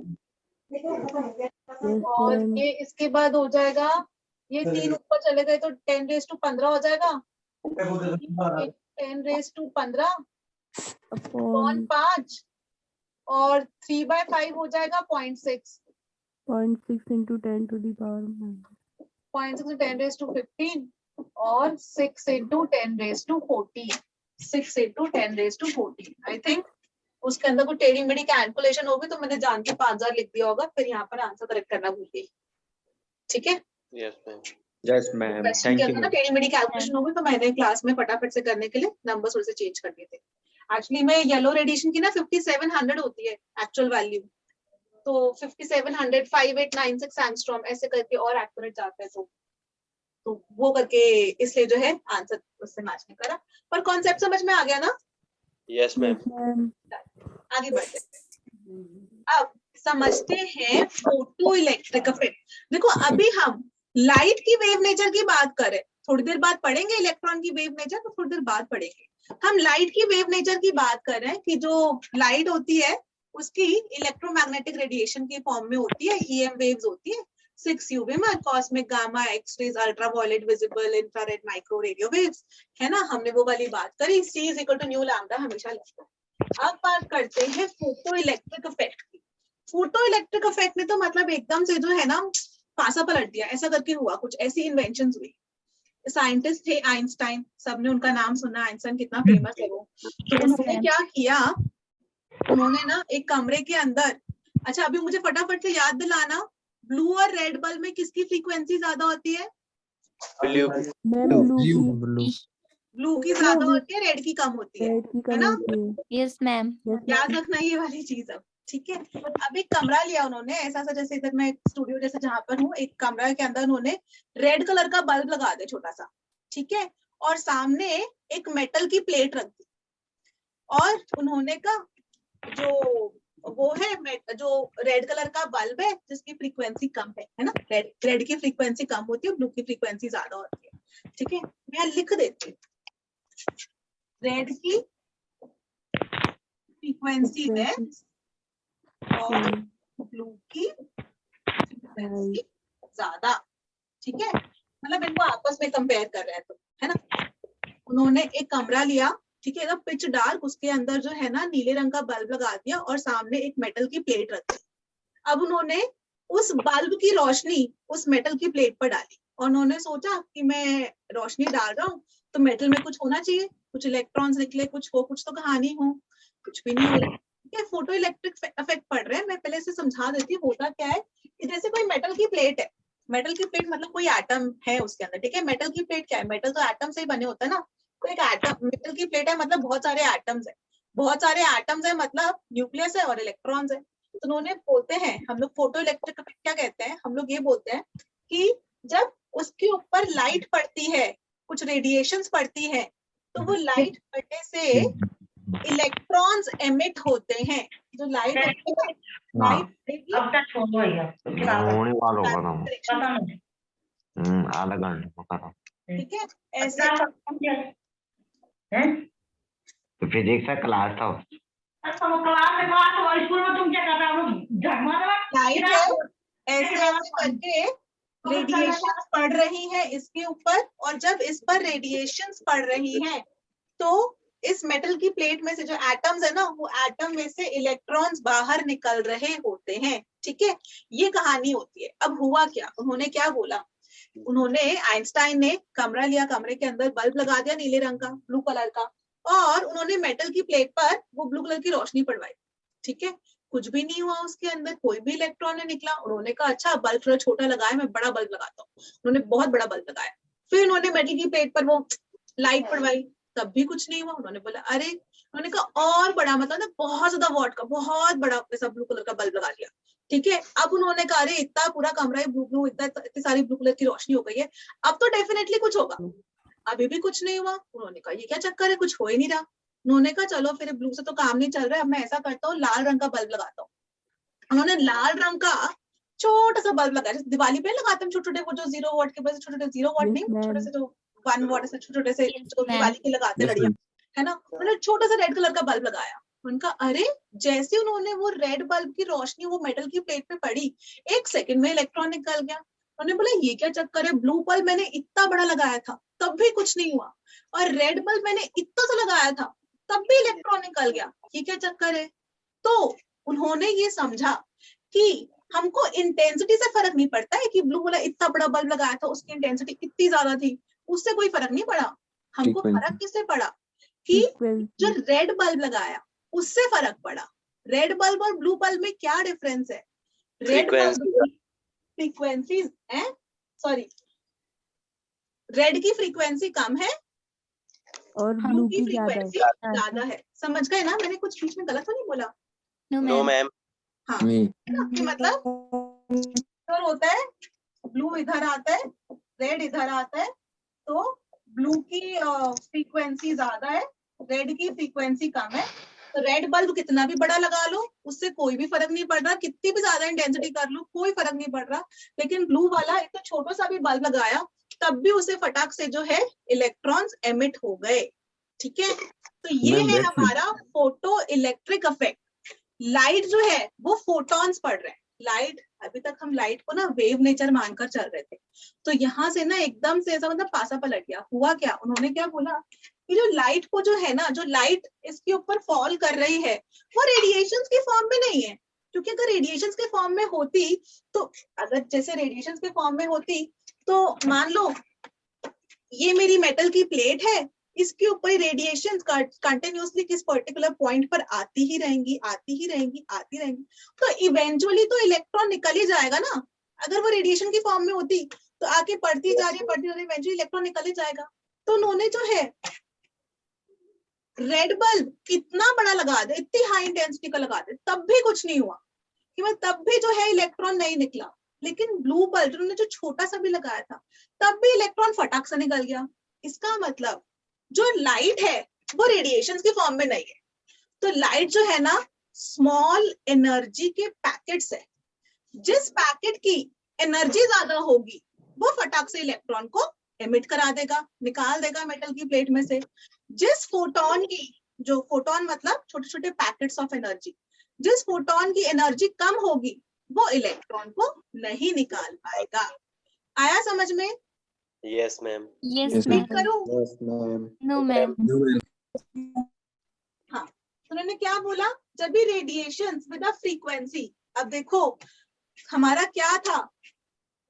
Yes, और ma'am. ये इसके बाद हो जाएगा, ये 3 ऊपर चले गए तो 10 raised to 15 हो जाएगा, 10 raised to 15 अपॉन Upon 5, और 3/5 हो जाएगा 0.6, 0.6 into 10 to the power minus. 0.6 into 10 raised to 15, और 6 into 10 raised to 14, 6 into 10 raised to 14। I think उसके अंदर कोई टेढ़ी मेढ़ी कैलकुलेशन होगी तो मैंने जान के 5000 लिख दिया होगा, फिर यहाँ पर आंसर करेक्ट करना भूल गई। ठीक है, yes ma'am. Yes ma'am. Question के अंदर ना टेढ़ी मेढ़ी कैलकुलेशन होगी तो मैंने क्लास में फटाफट से करने के लिए नंबर थोड़े से चेंज कर दिए थे। एक्चुअली में येलो रेडिएशन की ना 5700 होती है एक्चुअल वैल्यू, तो 5700 5896 एंगस्ट्रॉम ऐसे करके और एक्यूरेट जाता है, तो वो करके इसलिए जो है आंसर उससे मैच नहीं करा, पर कॉन्सेप्ट समझ में आ गया ना। Yes ma'am. Yes, ma'am. आगे बढ़ते हैं, अब समझते हैं फोटो इलेक्ट्रिक इफेक्ट। देखो अभी हम लाइट की वेव नेचर की बात करें, थोड़ी देर बाद पढ़ेंगे इलेक्ट्रॉन की वेव नेचर, तो थोड़ी देर बाद पढ़ेंगे। हम लाइट की वेव नेचर की बात कर रहे हैं कि जो लाइट होती है उसकी इलेक्ट्रोमैग्नेटिक रेडिएशन के फॉर्म में होती है, EM वेव्स होती है, 6 यूवी में cosmic gamma X rays ultraviolet visible infrared micro radio waves, है ना, हमने वो वाली बात करी। C is equal to nu lambda हमेशा लिखते हैं। अब बात करते हैं फोटो इलेक्ट्रिक इफेक्ट की। फोटो इलेक्ट्रिक इफेक्ट ने तो मतलब एकदम से जो है ना पासा पलट दिया, ऐसा करके हुआ, कुछ ऐसी इन्वेंशंस हुई। साइंटिस्ट थे आइंस्टाइन, सबने उनका नाम सुना, आइंस्टाइन कितना फेमस है वो। तो उन्होंने क्या किया, उन्होंने ना एक कमरे के अंदर, अच्छा अभी मुझे फटाफट से याद दिलाना, ब्लू और रेड बल्ब में किसकी फ्रीक्वेंसी ज्यादा होती है? ब्लू मैम ब्लू की ब्लू ब्लू की ज्यादा होती है, रेड की कम होती है, रेड की है कम ना? होती है। Yes, ma'am. यस याद रखना ये वाली चीज अब, ठीक है। अब एक कमरा लिया उन्होंने ऐसा सा, जैसे इधर मैं स्टूडियो जैसे जहां पर हूँ, एक कमरा के अंदर उन्होंने रेड कलर का बल्ब लगा दिया छोटा सा, ठीक है, और सामने एक मेटल की प्लेट रख दी, और उन्होंने कहा जो वो है जो रेड कलर का बल्ब है जिसकी फ्रीक्वेंसी कम है ना, रेड की फ्रीक्वेंसी कम होती है, ब्लू की फ्रीक्वेंसी ज्यादा होती है, ठीक है। मैं लिख देती हूँ, रेड की फ्रीक्वेंसी लेस और ब्लू की फ्रीक्वेंसी ज्यादा, ठीक है, मतलब इनको आपस में कंपेयर कर रहे हैं तो, है ना। उन्होंने एक कमरा लिया, ठीक है, पिच डार्क, उसके अंदर जो है ना नीले रंग का बल्ब लगा दिया और सामने एक मेटल की प्लेट रखी। अब उन्होंने उस बल्ब की रोशनी उस मेटल की प्लेट पर डाली और उन्होंने सोचा कि मैं रोशनी डाल रहा हूँ तो मेटल में कुछ होना चाहिए, कुछ इलेक्ट्रॉन्स निकले, कुछ हो, कुछ तो कहानी हो, कुछ भी नहीं हो रहा। ठीक है, फोटो इलेक्ट्रिक इफेक्ट पड़ रहे हैं। मैं पहले से समझा देती हूँ होता क्या है कि जैसे कोई मेटल की प्लेट है, मेटल की प्लेट मतलब कोई एटम है उसके अंदर, ठीक है। मेटल की प्लेट क्या है, मेटल तो एटम से ही बने होता है ना, तो एक एटम, मेटल की प्लेट है मतलब बहुत सारे एटम्स है, बहुत सारे एटम्स है मतलब न्यूक्लियस है और इलेक्ट्रॉन्स है। तो उन्होंने बोलते हैं, हम लोग फोटो इलेक्ट्रिक इफेक्ट क्या कहते हैं, हम लोग ये बोलते हैं कि जब उसके ऊपर लाइट पड़ती है, कुछ रेडिएशंस पड़ती है, तो वो लाइट पड़ने से इलेक्ट्रॉन्स एमिट होते हैं। जो लाइट होती है ना, लाइट अब तक छोड़ो भैया होने वाला होगा ना पता नहीं आधा घंटे का करो ठीक है, ऐसे हैं तो फिजिक्स का क्लास था अच्छा वो क्लास में बात हो स्कूल में तुम क्या कर रहे हो झगमा लाइट है, ऐसे ऐसे करके रेडिएशन पड़ रही है इसके ऊपर, और जब इस पर रेडिएशन पड़ रही है तो इस मेटल की प्लेट में से जो एटम्स है ना, वो एटम में से इलेक्ट्रॉन्स बाहर निकल रहे होते हैं, ठीक है। ये कहानी होती है। अब हुआ क्या, उन्होंने क्या बोला, उन्होंने आइंस्टाइन ने कमरा लिया, कमरे के अंदर बल्ब लगा दिया नीले रंग का, ब्लू कलर का, और उन्होंने मेटल की प्लेट पर वो ब्लू कलर की रोशनी पड़वाई, ठीक है। कुछ भी नहीं हुआ उसके अंदर, कोई भी इलेक्ट्रॉन नहीं निकला। उन्होंने कहा अच्छा बल्ब थोड़ा छोटा लगाया, मैं बड़ा बल्ब लगाता हूँ। उन्होंने बहुत बड़ा बल्ब लगाया, फिर उन्होंने मेटल की प्लेट पर वो लाइट पड़वाई, तब भी कुछ नहीं हुआ। उन्होंने बोला अरे, उन्होंने कहा और बड़ा, मतलब ना बहुत ज्यादा वॉट का बहुत बड़ा ऐसा ब्लू कलर का बल्ब लगा दिया, ठीक है। अब उन्होंने कहा अरे इतना पूरा कमरा है ब्लू ब्लू, इतनी सारी ब्लू कलर की रोशनी हो गई है, अब तो डेफिनेटली कुछ होगा। अभी भी कुछ नहीं हुआ। उन्होंने कहा ये क्या चक्कर है, कुछ हो ही नहीं रहा। उन्होंने कहा चलो फिर ब्लू से तो काम नहीं चल रहा है, अब मैं ऐसा करता हूँ लाल रंग का बल्ब लगाता हूँ। उन्होंने लाल रंग का छोटा सा बल्ब लगाया, दिवाली पे लगाते हैं छोटे छोटे, वो जो 0 वॉट के बस, छोटे छोटे 0 वॉट नहीं, छोटे से जो 1 वॉट से छोटे से जो दिवाली के लगाते लड़ियां, है ना। उन्होंने छोटा सा रेड कलर का बल्ब लगाया। उनका अरे, जैसे उन्होंने वो रेड बल्ब की रोशनी वो मेटल की प्लेट पे पड़ी, 1 सेकंड में इलेक्ट्रॉन निकल गया। उन्होंने बोला ये क्या चक्कर है, ब्लू बल्ब मैंने इतना बड़ा लगाया था तब भी कुछ नहीं हुआ, और रेड बल्ब मैंने इतना सा लगाया था तब भी इलेक्ट्रॉन निकल गया, ये क्या चक्कर है। तो उन्होंने ये समझा कि हमको इंटेंसिटी से फर्क नहीं पड़ता है कि ब्लू वाला इतना बड़ा बल्ब लगाया था उसकी इंटेंसिटी इतनी ज्यादा थी, उससे कोई फर्क नहीं पड़ा। हमको फर्क किससे पड़ा कि जो रेड बल्ब लगाया उससे फर्क पड़ा। रेड बल्ब और ब्लू बल्ब में क्या डिफरेंस है, रेड बल्ब फ्रीक्वेंसीज है, सॉरी रेड की फ्रीक्वेंसी कम है और ब्लू की फ्रीक्वेंसी ज्यादा है। समझ गए ना, मैंने कुछ बीच में गलत तो नहीं बोला? No ma'am. हाँ, मतलब तो होता है ब्लू इधर आता है, रेड इधर आता है, तो ब्लू की फ्रीक्वेंसी ज्यादा है, रेड की फ्रीक्वेंसी कम है। तो रेड बल्ब कितना भी बड़ा लगा लो उससे कोई भी फर्क नहीं पड़ रहा, कितनी भी ज्यादा इंटेंसिटी कर लो कोई फर्क नहीं पड़ रहा। लेकिन ब्लू वाला एक तो छोटा सा भी बल्ब लगाया तब भी उसे फटाक से जो है इलेक्ट्रॉन्स एमिट हो गए, ठीक है। तो ये है हमारा फोटो इलेक्ट्रिक इफेक्ट। लाइट जो है वो फोटॉन्स पढ़ रहे हैं, लाइट अभी तक हम लाइट को ना वेव नेचर मानकर चल रहे थे, तो यहाँ से ना एकदम से ऐसा मतलब पासा पलट गया। हुआ क्या, उन्होंने क्या बोला कि जो लाइट को जो है ना, जो लाइट इसके ऊपर फॉल कर रही है वो रेडिएशंस के फॉर्म में नहीं है, क्योंकि अगर रेडिएशंस के फॉर्म में होती तो, अगर जैसे रेडिएशंस के फॉर्म में होती तो मान लो ये मेरी मेटल की प्लेट है, इसके ऊपर रेडिएशन कंटिन्यूअसली किस पर्टिकुलर पॉइंट पर आती ही रहेंगी, आती ही रहेंगी, आती रहेंगी, तो इवेंचुअली तो इलेक्ट्रॉन निकल ही जाएगा ना। अगर वो रेडिएशन की फॉर्म में होती तो आके पढ़ती जा रही है, इवेंचुअली इलेक्ट्रॉन निकल ही जाएगा। तो उन्होंने जो है रेड बल्ब इतना बड़ा लगा दे, इतनी हाई इंटेंसिटी का लगा दे, तब भी कुछ नहीं हुआ, कि मैं तब भी जो है इलेक्ट्रॉन नहीं निकला। लेकिन ब्लू बल्ब उन्होंने जो छोटा सा भी लगाया था तब भी इलेक्ट्रॉन फटाक से निकल गया। इसका मतलब जो लाइट है वो रेडिएशंस के फॉर्म में नहीं है। तो लाइट जो है ना स्मॉल एनर्जी के पैकेट्स है, जिस पैकेट की एनर्जी ज्यादा होगी वो फटाक से इलेक्ट्रॉन को एमिट करा देगा, निकाल देगा मेटल की प्लेट में से। जिस फोटोन की, जो फोटोन मतलब छोटे छोटे पैकेट्स ऑफ एनर्जी, जिस फोटोन की एनर्जी कम होगी वो इलेक्ट्रॉन को नहीं निकाल पाएगा। आया समझ में? Yes, ma'am. Yes, Yes, ma'am. करूँ? No, ma'am. हाँ, तो उन्होंने क्या बोला, जब भी रेडिएशन विद अ फ्रीक्वेंसी, अब देखो हमारा क्या था,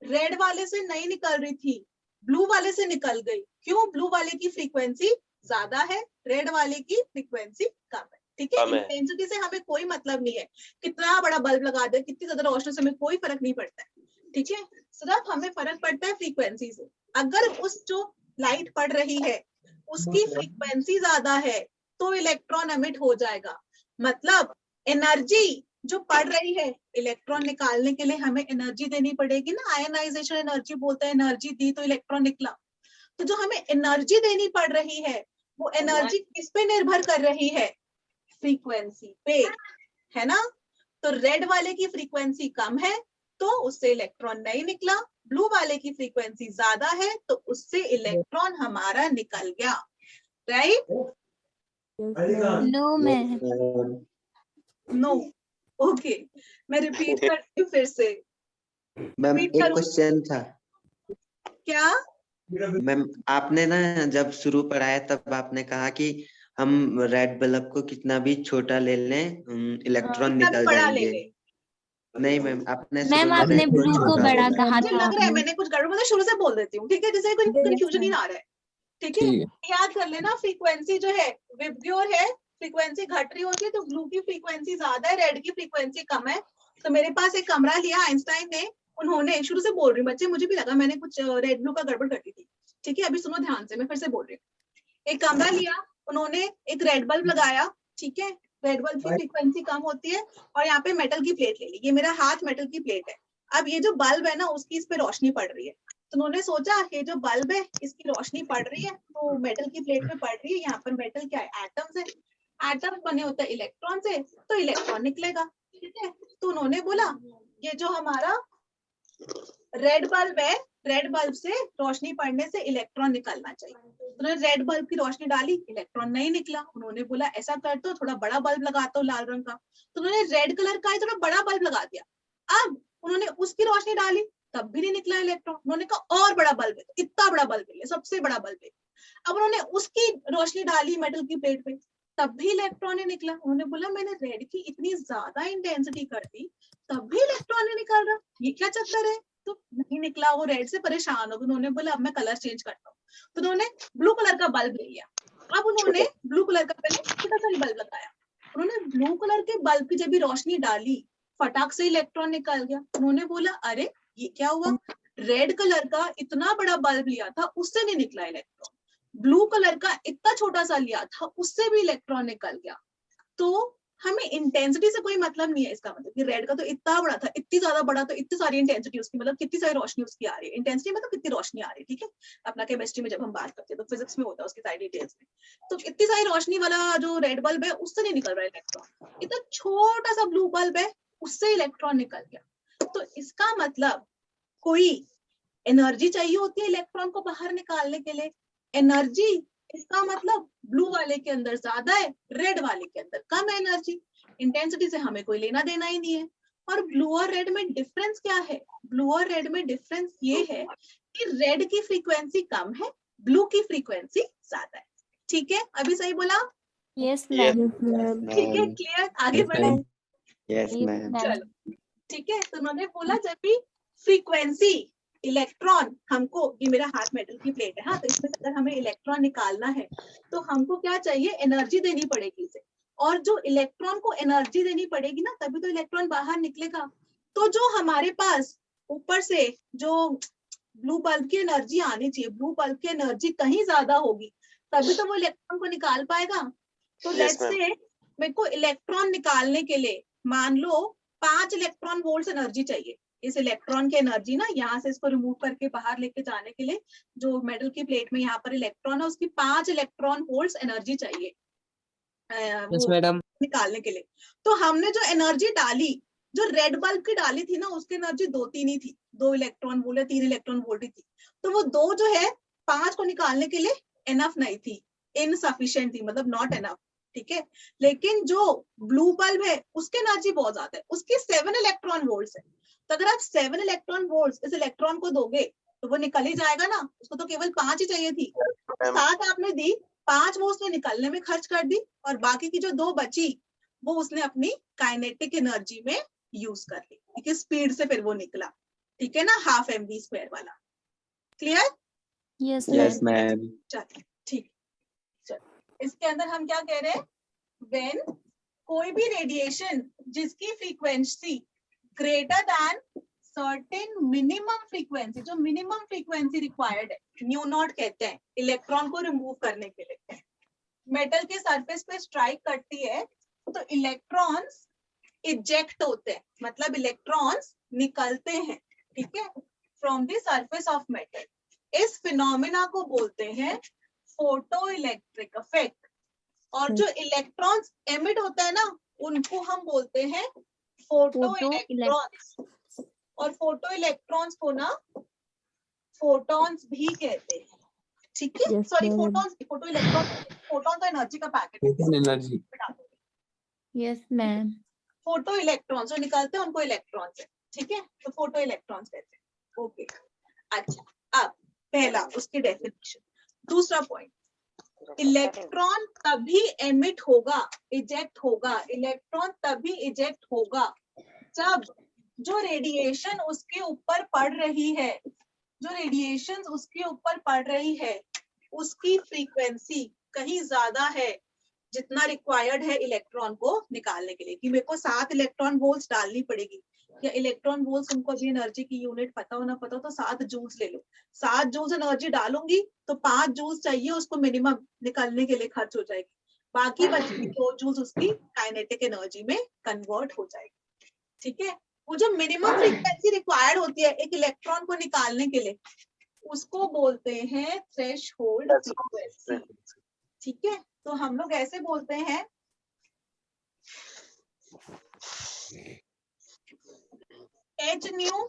रेड वाले से नहीं निकल रही थी, ब्लू वाले से निकल गई। क्यों? ब्लू वाले की फ्रीक्वेंसी ज्यादा है, रेड वाले की फ्रीक्वेंसी कम है। ठीक है, इंटेंसिटी से हमें कोई मतलब नहीं है, कितना बड़ा बल्ब लगा दे, कितनी ज्यादा रोशनी से हमें कोई फर्क नहीं पड़ता है। ठीक है, सिर्फ हमें फर्क पड़ता है फ्रीक्वेंसी से। अगर उस जो लाइट पड़ रही है उसकी फ्रीक्वेंसी ज्यादा है तो इलेक्ट्रॉन एमिट हो जाएगा। मतलब एनर्जी जो पड़ रही है, इलेक्ट्रॉन निकालने के लिए हमें एनर्जी देनी पड़ेगी ना, आयनाइजेशन एनर्जी बोलते हैं, एनर्जी दी तो इलेक्ट्रॉन निकला। तो जो हमें एनर्जी देनी पड़ रही है वो एनर्जी किस पे निर्भर कर रही है? फ्रीक्वेंसी पे, है ना। तो रेड वाले की फ्रीक्वेंसी कम है तो उससे इलेक्ट्रॉन नहीं निकला, ब्लू वाले की फ्रीक्वेंसी ज्यादा है तो उससे इलेक्ट्रॉन हमारा निकल गया। Right? No, ma'am. No. Okay, मैं रिपीट करती हूँ फिर से। मैम Repeat एक करूं? क्वेश्चन था। क्या? मैम आपने ना जब शुरू पढ़ाया तब आपने कहा कि हम रेड बल्ब को कितना भी छोटा ले लें इलेक्ट्रॉन कितना भी निकल बड़ा ले जाएंगे। ले। नहीं मैम, आपने मैम शुरू में आपने red को ब्लू को छोटा बड़ा बोला। कहा मुझे था लग रहा है आपने। मैंने कुछ गड़बड़, मतलब शुरू से बोल देती हूँ, ठीक है, जिससे कोई कंफ्यूजन ही ना आ रहा है। ठीक है, याद कर लेना, फ्रीक्वेंसी जो है विब्ग्योर है, फ्रीक्वेंसी घट रही होती है तो ब्लू की फ्रीक्वेंसी ज्यादा है, रेड की फ्रीक्वेंसी कम है। तो मेरे पास एक कमरा लिया आइंस्टाइन ने, उन्होंने, शुरू से बोल रही हूँ बच्चे, मुझे भी लगा मैंने कुछ रेड ब्लू का गड़बड़ कर दी थी। ठीक है, अभी सुनो ध्यान से, मैं फिर से बोल रही हूँ। एक कमरा लिया उन्होंने, एक रेड बल्ब लगाया। ठीक है, रेड बल्ब की फ्रीक्वेंसी कम होती है और यहाँ पे मेटल की प्लेट ले ली, ये मेरा हाथ मेटल की प्लेट है। अब ये जो बल्ब है ना उसकी इस पे रोशनी पड़ रही है, तो उन्होंने सोचा ये जो बल्ब है इसकी रोशनी पड़ रही है तो मेटल की प्लेट पे पड़ रही है, यहाँ पर मेटल क्या है, एटम्स है, एटम्स बने होते हैं इलेक्ट्रॉन से, तो इलेक्ट्रॉन निकलेगा। ठीक है, तो उन्होंने बोला ये जो हमारा रेड बल्ब है, रेड बल्ब से रोशनी पड़ने से इलेक्ट्रॉन निकलना चाहिए। उन्होंने रेड बल्ब की रोशनी डाली, इलेक्ट्रॉन नहीं निकला। उन्होंने बोला ऐसा कर दो, थोड़ा बड़ा बल्ब लगाता हूँ लाल रंग का, तो उन्होंने रेड कलर का थोड़ा बड़ा बल्ब लगा दिया। अब उन्होंने उसकी रोशनी डाली, तब भी नहीं निकला इलेक्ट्रॉन। उन्होंने कहा और बड़ा बल्ब है, इतना बड़ा बल्ब है, सबसे बड़ा बल्ब है। अब उन्होंने उसकी रोशनी डाली मेटल की प्लेट पे, तब भी इलेक्ट्रॉन नहीं निकला। उन्होंने बोला मैंने रेड की इतनी ज्यादा इंटेंसिटी कर दी, तब भी इलेक्ट्रॉन नहीं निकल रहा, ये क्या चक्कर है? तो नहीं निकला, वो रेड से परेशान हो गए। उन्होंने बोला अब मैं कलर चेंज करता हूँ, तो उन्होंने ब्लू कलर का बल्ब ले लिया। अब उन्होंने ब्लू कलर का पहले छोटा सा बल्ब लगाया, उन्होंने ब्लू कलर के बल्ब की जब भी रोशनी डाली फटाक से इलेक्ट्रॉन निकल गया। उन्होंने बोला अरे ये क्या हुआ, रेड कलर का इतना बड़ा बल्ब लिया था उससे नहीं निकला इलेक्ट्रॉन, ब्लू कलर का इतना छोटा सा लिया था उससे भी इलेक्ट्रॉन निकल गया। तो हमें इंटेंसिटी से कोई मतलब नहीं है। इसका मतलब कि रेड का तो इतना बड़ा था, इतनी ज्यादा बड़ा, तो इतनी सारी इंटेंसिटी उसकी, मतलब कितनी सारी रोशनी उसकी आ रही है। इंटेंसिटी मतलब कितनी रोशनी आ रही है। ठीक है, अपना केमिस्ट्री में जब हम बात करते हैं तो फिजिक्स में होता है उसकी सारी डिटेल्स में। तो इतनी सारी रोशनी वाला जो रेड बल्ब है उससे नहीं निकल रहा इलेक्ट्रॉन, इतना छोटा सा ब्लू बल्ब है उससे इलेक्ट्रॉन निकल गया। तो इसका मतलब कोई एनर्जी चाहिए होती है इलेक्ट्रॉन को बाहर निकालने के लिए, एनर्जी, इसका मतलब ब्लू वाले के अंदर ज्यादा है, रेड वाले के अंदर कम है एनर्जी। इंटेंसिटी से हमें कोई लेना देना ही नहीं है। और ब्लू और रेड में डिफरेंस क्या है? ब्लू और रेड में डिफरेंस ये है कि रेड की फ्रीक्वेंसी कम है, ब्लू की फ्रीक्वेंसी ज्यादा है। ठीक है, अभी सही बोला? Yes, Yes. ma'am. Yes, ma'am. ठीक है, क्लियर? आगे बढ़े। Yes Yes, ma'am. ma'am. चलो, ठीक है, तो उन्होंने बोला जब भी फ्रीक्वेंसी इलेक्ट्रॉन हमको, ये मेरा हाथ मेटल की प्लेट है, हाँ, तो इसमें से अगर हमें इलेक्ट्रॉन निकालना है तो हमको क्या चाहिए? एनर्जी देनी पड़ेगी इसे, और जो इलेक्ट्रॉन को एनर्जी देनी पड़ेगी ना, तभी तो इलेक्ट्रॉन बाहर निकलेगा। तो जो हमारे पास ऊपर से जो ब्लू बल्ब की एनर्जी आनी चाहिए, ब्लू बल्ब की एनर्जी कहीं ज्यादा होगी, तभी तो वो इलेक्ट्रॉन को निकाल पाएगा। तो Yes, लेट्स ma'am. से मेरे को इलेक्ट्रॉन निकालने के लिए मान लो 5 इलेक्ट्रॉन वोल्ट एनर्जी चाहिए। इस इलेक्ट्रॉन की एनर्जी ना, यहाँ से इसको रिमूव करके बाहर लेके जाने के लिए जो मेटल की प्लेट में यहाँ पर इलेक्ट्रॉन है, उसकी 5 इलेक्ट्रॉन वोल्ट एनर्जी चाहिए यस मैडम। निकालने के लिए। तो हमने जो एनर्जी डाली, जो रेड बल्ब की डाली थी ना, उसकी एनर्जी 2-3 ही थी, 2 इलेक्ट्रॉन वोल्ट या 3 इलेक्ट्रॉन वोल्ट ही थी। तो वो 2 जो है 5 को निकालने के लिए इनफ नहीं थी, इनसफिशिएंट थी, मतलब नॉट इनफ। ठीक है, लेकिन जो ब्लू बल्ब है उसकी एनर्जी बहुत ज्यादा है, उसकी 7 इलेक्ट्रॉन वोल्ट्स है। तो अगर आप 7 इलेक्ट्रॉन वोल्ट्स इस इलेक्ट्रॉन को दोगे तो वो निकल ही जाएगा ना, उसको तो केवल 5 ही चाहिए थी। तो 7 आपने दी, 5 वो उसने निकलने में खर्च कर दी, और बाकी की जो 2 बची वो उसने अपनी काइनेटिक एनर्जी में यूज कर ली, क्योंकि स्पीड से फिर वो निकला। ठीक है ना, हाफ mv² वाला। Clear? Yes, yes ma'am. Ma'am. चलो ठीक, चलो इसके अंदर हम क्या कह रहे हैं? व्हेन कोई भी रेडिएशन जिसकी frequency greater than certain minimum frequency, जो मिनिमम फ्रीक्वेंसी रिक्वायर्ड है, न्यू नॉट कहते हैं, इलेक्ट्रॉन को रिमूव करने के लिए मेटल के सरफेस पे स्ट्राइक करती है, तो इलेक्ट्रॉन्स इजेक्ट होते हैं, मतलब इलेक्ट्रॉन्स निकलते हैं। ठीक है, from the surface of metal. इस फिनोमेना को बोलते हैं फोटो इलेक्ट्रिक इफेक्ट। और जो इलेक्ट्रॉन्स एमिट होता है ना, उनको हम बोलते हैं फोटो इलेक्ट्रॉन्स। और फोटो इलेक्ट्रॉन्स को ना फोटॉन्स भी कहते हैं। ठीक है, Yes, sorry, ma'am. Photons, photo electron, photon तो एनर्जी का पैकेट है। Energy. Yes, ma'am. Photo electrons जो निकलते हैं उनको इलेक्ट्रॉन्स है। ठीक है, तो फोटो इलेक्ट्रॉन्स कहते हैं। ओके, अच्छा, अब पहला उसकी डेफिनेशन। दूसरा पॉइंट, इलेक्ट्रॉन तभी एमिट होगा, इजेक्ट होगा, इलेक्ट्रॉन तभी इजेक्ट होगा जब जो रेडिएशन उसके ऊपर पड़ रही है, जो रेडिएशन उसके ऊपर पड़ रही है, उसकी फ्रीक्वेंसी कहीं ज्यादा है जितना रिक्वायर्ड है इलेक्ट्रॉन को निकालने के लिए। कि मेरे को 7 इलेक्ट्रॉन वोल्ट्स डालनी पड़ेगी, या इलेक्ट्रॉन वोल्ट्स तुमको अभी एनर्जी की यूनिट पता हो ना पता हो तो 7 जूल्स ले लो। 7 जूल्स एनर्जी डालूंगी तो 5 जूल्स चाहिए उसको मिनिमम निकलने के लिए खर्च हो जाएगी, बाकी बची 2 जूल्स उसकी काइनेटिक एनर्जी में कन्वर्ट हो जाएगी। ठीक है, वो जो मिनिमम फ्रीक्वेंसी रिक्वायर्ड होती है एक इलेक्ट्रॉन को निकालने के लिए, उसको बोलते हैं थ्रेशोल्ड फ्रीक्वेंसी। ठीक है, तो हम लोग ऐसे बोलते हैं, एच न्यू,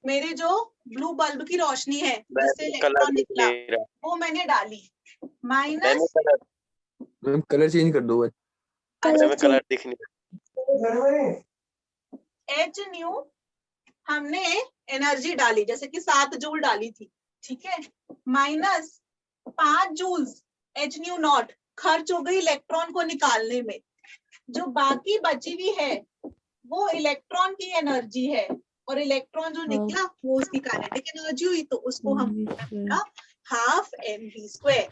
मेरे जो ब्लू बल्ब की रोशनी है जिससे इलेक्ट्रॉन निकला वो मैंने डाली, माइनस मैम कलर चेंज कर दो। कलर दिखने एच न्यू हमने एनर्जी डाली, जैसे कि 7 जूल डाली थी। ठीक है, minus 5 joules h nu naught खर्च हो गई इलेक्ट्रॉन को निकालने में। जो बाकी बची हुई है वो इलेक्ट्रॉन की एनर्जी है, और इलेक्ट्रॉन जो निकला वो उसकी काइनेटिक एनर्जी हुई, तो उसको हम हाफ mv²।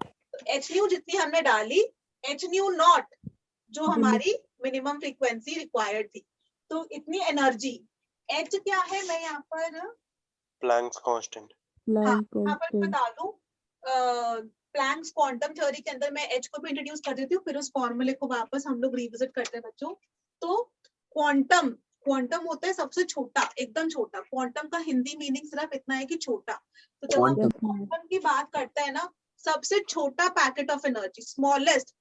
तो एच न्यू जितनी हमने डाली, एच न्यू नॉट जो हमारी मिनिमम फ्रीक्वेंसी रिक्वायर्ड थी, तो इतनी एनर्जी। एच क्या है, मैं यहाँ पर प्लैंक्स कांस्टेंट। हाँ, यहाँ पर बता दूं, प्लैंक्स क्वांटम थ्योरी के अंदर मैं एच को भी इंट्रोड्यूस कर देती हूँ, फिर उस फॉर्मूले को वापस हम लोग रिविजिट करते हैं बच्चों। तो क्वांटम, क्वांटम होता है सबसे छोटा, एकदम छोटा। क्वांटम का हिंदी मीनिंग सिर्फ इतना है कि छोटा। तो जब हम क्वांटम की बात करते हैं ना, सबसे छोटा पैकेट ऑफ एनर्जी, स्मॉलेस्ट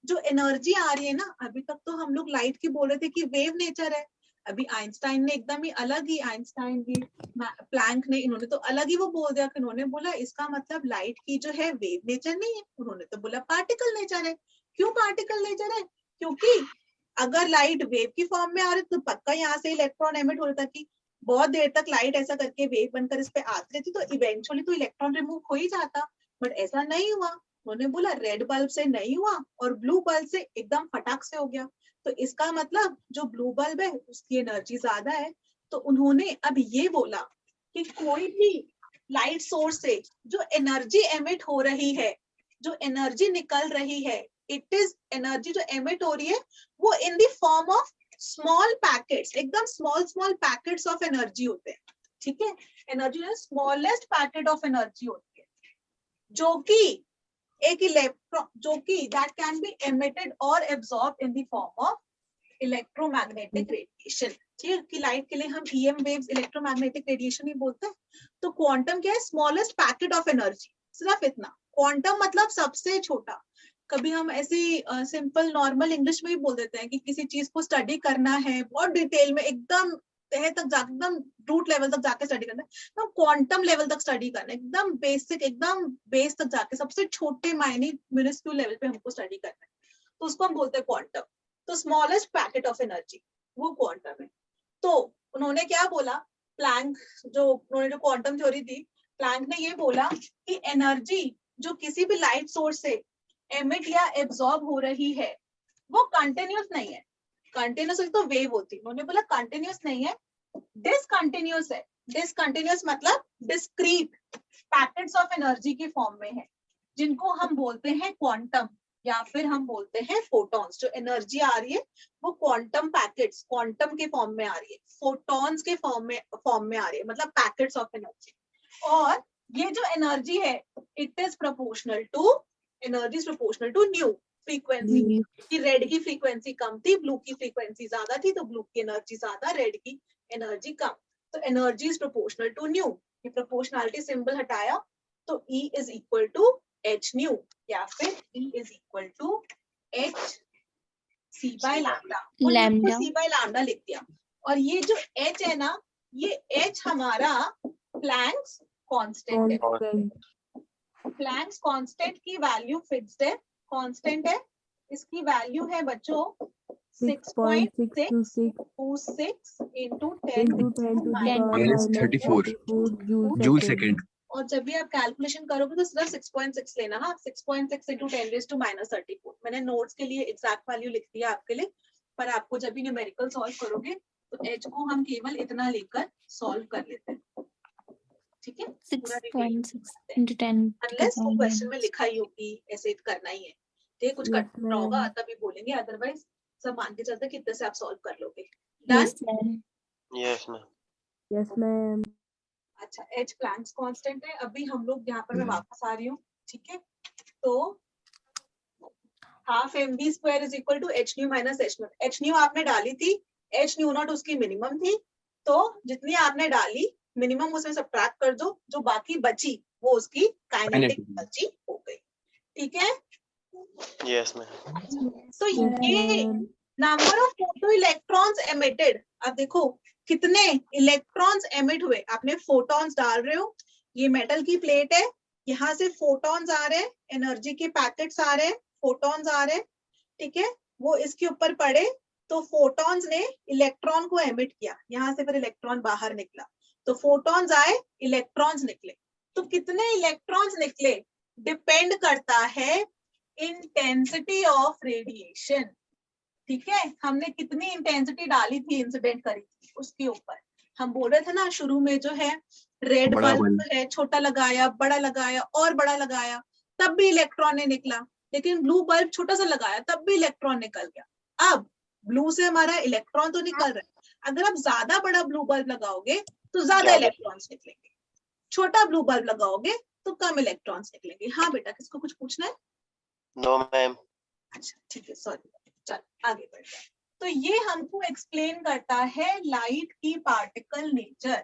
जो एनर्जी आ रही है ना, अभी तक तो हम लोग लाइट की बोल रहे थे कि वेव नेचर है, अभी आइंस्टाइन ने एकदम ही अलग ही, आइंस्टाइन भी, प्लैंक ने, इन्होंने तो अलग ही वो बोल दिया कि उन्होंने बोला इसका मतलब लाइट की जो है वेव नेचर नहीं है, उन्होंने तो बोला पार्टिकल नेचर है। क्यों पार्टिकल नेचर है? क्योंकि अगर लाइट वेव की फॉर्म में आ रही तो पक्का यहाँ से इलेक्ट्रॉन एमिट हो रहा था कि बहुत देर तक लाइट ऐसा करके वेव बनकर इस पे आती रहती, तो इवेंचुअली तो इलेक्ट्रॉन रिमूव हो ही जाता, बट ऐसा नहीं हुआ। उन्होंने बोला रेड बल्ब से नहीं हुआ और ब्लू बल्ब से एकदम फटाक से हो गया, तो इसका मतलब जो ब्लू बल्ब है उसकी एनर्जी ज्यादा है। तो उन्होंने अब ये बोला कि कोई भी लाइट सोर्स से जो एनर्जी एमिट हो रही है, जो एनर्जी निकल रही है, इट इज एनर्जी जो एमिट हो रही है वो in the form of small packets, एकदम स्मॉल पैकेट्स ऑफ एनर्जी होते हैं, ठीक है। एनर्जी जो स्मॉलेस्ट पैकेट ऑफ एनर्जी होती है, जो कि एक इलेक्ट्रॉन, जो कि दैट कैन बी एमिटेड और absorb in the form of electromagnetic radiation. ठीक है, कि लाइट के लिए हम ईएम वेव्स इलेक्ट्रोमैग्नेटिक रेडिएशन ही बोलते हैं। तो क्वांटम क्या है? स्मॉलेस्ट पैकेट ऑफ एनर्जी, सिर्फ इतना। क्वांटम मतलब सबसे छोटा। कभी हम ऐसी सिंपल नॉर्मल इंग्लिश में ही बोल देते हैं कि किसी चीज को स्टडी करना है बहुत डिटेल में, एकदम तह तक जाकर, एकदम रूट लेवल तक जाके स्टडी करना है, तो क्वांटम लेवल तक स्टडी करना है, एकदम बेसिक, एकदम बेस तक जाके सबसे छोटे मिनिस्क्यूल लेवल पे हमको स्टडी करना है, तो उसको हम बोलते हैं क्वांटम। तो स्मॉलेस्ट पैकेट ऑफ एनर्जी वो क्वांटम है। तो उन्होंने क्या बोला, प्लैंक उन्होंने जो क्वांटम थ्योरी दी, प्लैंक ने ये बोला कि एनर्जी जो किसी भी लाइट सोर्स से एमिट या एब्सॉर्ब हो रही है वो कंटिन्यूस नहीं है। कंटिन्यूस तो वेव होती है, उन्होंने बोला कंटिन्यूस नहीं है, डिसकंटिन्यूस है। डिसकंटिन्यूस मतलब डिस्क्रीट पैकेट्स ऑफ एनर्जी के फॉर्म में है, जिनको हम बोलते हैं क्वांटम, या फिर हम बोलते हैं फोटॉन्स। जो एनर्जी आ रही है वो क्वांटम पैकेट्स, क्वांटम के फॉर्म में आ रही है, फोटॉन्स के फॉर्म में आ रही है, मतलब पैकेट्स ऑफ एनर्जी। और ये जो एनर्जी है it is proportional to, energy is proportional to nu frequency. कि रेड की फ्रीक्वेंसी कम थी, ब्लू की फ्रीक्वेंसी ज्यादा थी, तो ब्लू की एनर्जी ज्यादा, रेड की एनर्जी कम। तो energy is proportional to nu. ये प्रोपोर्शनैलिटी सिंबल हटाया तो E is equal to h nu, या फिर E is equal to h c by lambda, lambda c by lambda लिख दिया। और ये जो h है ना, ये h हमारा प्लैंक्स कांस्टेंट है। प्लैंक्स कांस्टेंट की वैल्यू फिक्स्ड है, कांस्टेंट है, इसकी वैल्यू है बच्चों 6.626 into 10 to the minus 34 joule second. और जब भी आप कैलकुलेशन करोगे तो सिर्फ 6.6 लेना। हाँ, 6.6 into 10 raised to minus 34। मैंने नोट्स के लिए एग्जैक्ट वैल्यू लिख दिया आपके लिए, पर आपको जब भी न्यूमेरिकल सॉल्व करोगे तो h को हम केवल इतना लेकर सॉल्व कर लेते हैं, ठीक है। 6.6 into 10 अनलेस वो क्वेश्चन में लिखा ही होगी ऐसे करना ही है, ठीक है। कुछ कठिन होगा तभी बोलेंगे, अदरवाइज सब मान के चलते कितने से आप सॉल्व कर लोगे। Yes, ma'am. Yes ma'am. Yes, ma'am. अच्छा, h प्लैंक्स कांस्टेंट है। अभी हम लोग यहाँ पर मैं वापस आ रही हूँ, ठीक है। तो half mv square is equal to h nu minus h naught. h nu आपने डाली थी, h न्यू नॉट उसकी मिनिमम थी, तो जितनी आपने डाली मिनिमम उसमें सब्ट्रैक्ट कर दो, जो बाकी बची वो उसकी काइनेटिक एनर्जी हो गई, ठीक है। Yes ma'am. तो ये number of photo electrons emitted, अब देखो कितने इलेक्ट्रॉन्स एमिट हुए। आपने फोटॉन्स डाल रहे हो, ये मेटल की प्लेट है, यहाँ से फोटॉन्स आ रहे हैं, एनर्जी के पैकेट्स आ रहे हैं, फोटॉन्स आ रहे हैं, ठीक है। वो इसके ऊपर पड़े तो फोटॉन्स ने इलेक्ट्रॉन को एमिट किया, यहाँ से फिर इलेक्ट्रॉन बाहर निकला, तो फोटॉन्स आए, इलेक्ट्रॉन्स निकले। तो कितने इलेक्ट्रॉन्स निकले डिपेंड करता है इंटेंसिटी ऑफ रेडिएशन, ठीक है। हमने कितनी इंटेंसिटी डाली थी, इंसिडेंट करी थी, उसके ऊपर। हम बोल रहे थे ना शुरू में जो है रेड बल्ब है, छोटा लगाया, बड़ा लगाया और बड़ा लगाया, तब भी इलेक्ट्रॉन नहीं निकला। लेकिन ब्लू बल्ब छोटा सा लगाया, तब भी इलेक्ट्रॉन निकल गया। अब ब्लू से हमारा इलेक्ट्रॉन तो निकल रहा है, अगर आप ज्यादा बड़ा ब्लू बल्ब लगाओगे तो ज्यादा इलेक्ट्रॉन्स निकलेंगे, छोटा ब्लू बल्ब लगाओगे तो कम इलेक्ट्रॉन्स निकलेंगे। हाँ बेटा, किसको कुछ पूछना है? No ma'am. अच्छा ठीक है, सॉरी, चल आगे बढ़ते हैं। तो ये हमको एक्सप्लेन करता है लाइट की पार्टिकल नेचर।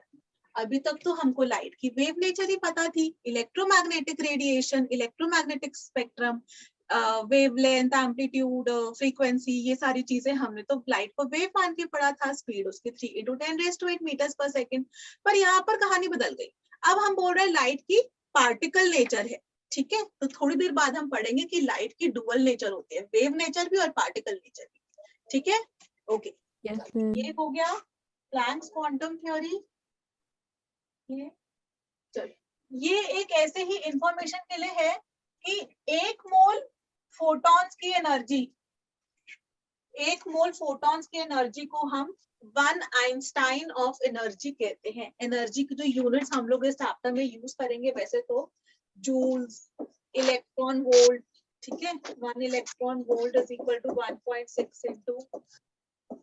अभी तक तो हमको लाइट की वेव नेचर ही पता थी, electromagnetic radiation, electromagnetic spectrum, wavelength, amplitude, frequency, ये सारी चीजें हमने तो लाइट को वेव मान के पढ़ा था। स्पीड उसकी 3 × 10⁻⁸ मीटर्स पर सेकेंड। पर यहाँ पर कहानी बदल गई, अब हम बोल रहे हैं लाइट की पार्टिकल नेचर है, ठीक है। तो थोड़ी देर बाद हम पढ़ेंगे कि लाइट की डुअल नेचर होती है, वेव नेचर भी और पार्टिकल नेचर भी। ठीक है, ओके। Yes, ma'am. ये हो गया प्लैंक्स क्वांटम थ्योरी। ये चलो, ये एक ऐसे ही इंफॉर्मेशन के लिए है कि 1 मोल फोटॉन्स की एनर्जी, 1 मोल फोटॉन्स की एनर्जी को हम 1 आइंस्टाइन ऑफ एनर्जी कहते हैं। एनर्जी की जो यूनिट्स हम लोग इस चैप्टर में यूज करेंगे वैसे तो जूल्स, इलेक्ट्रॉन वोल्ट, ठीक है। 1 electron volt is equal to 1.6 into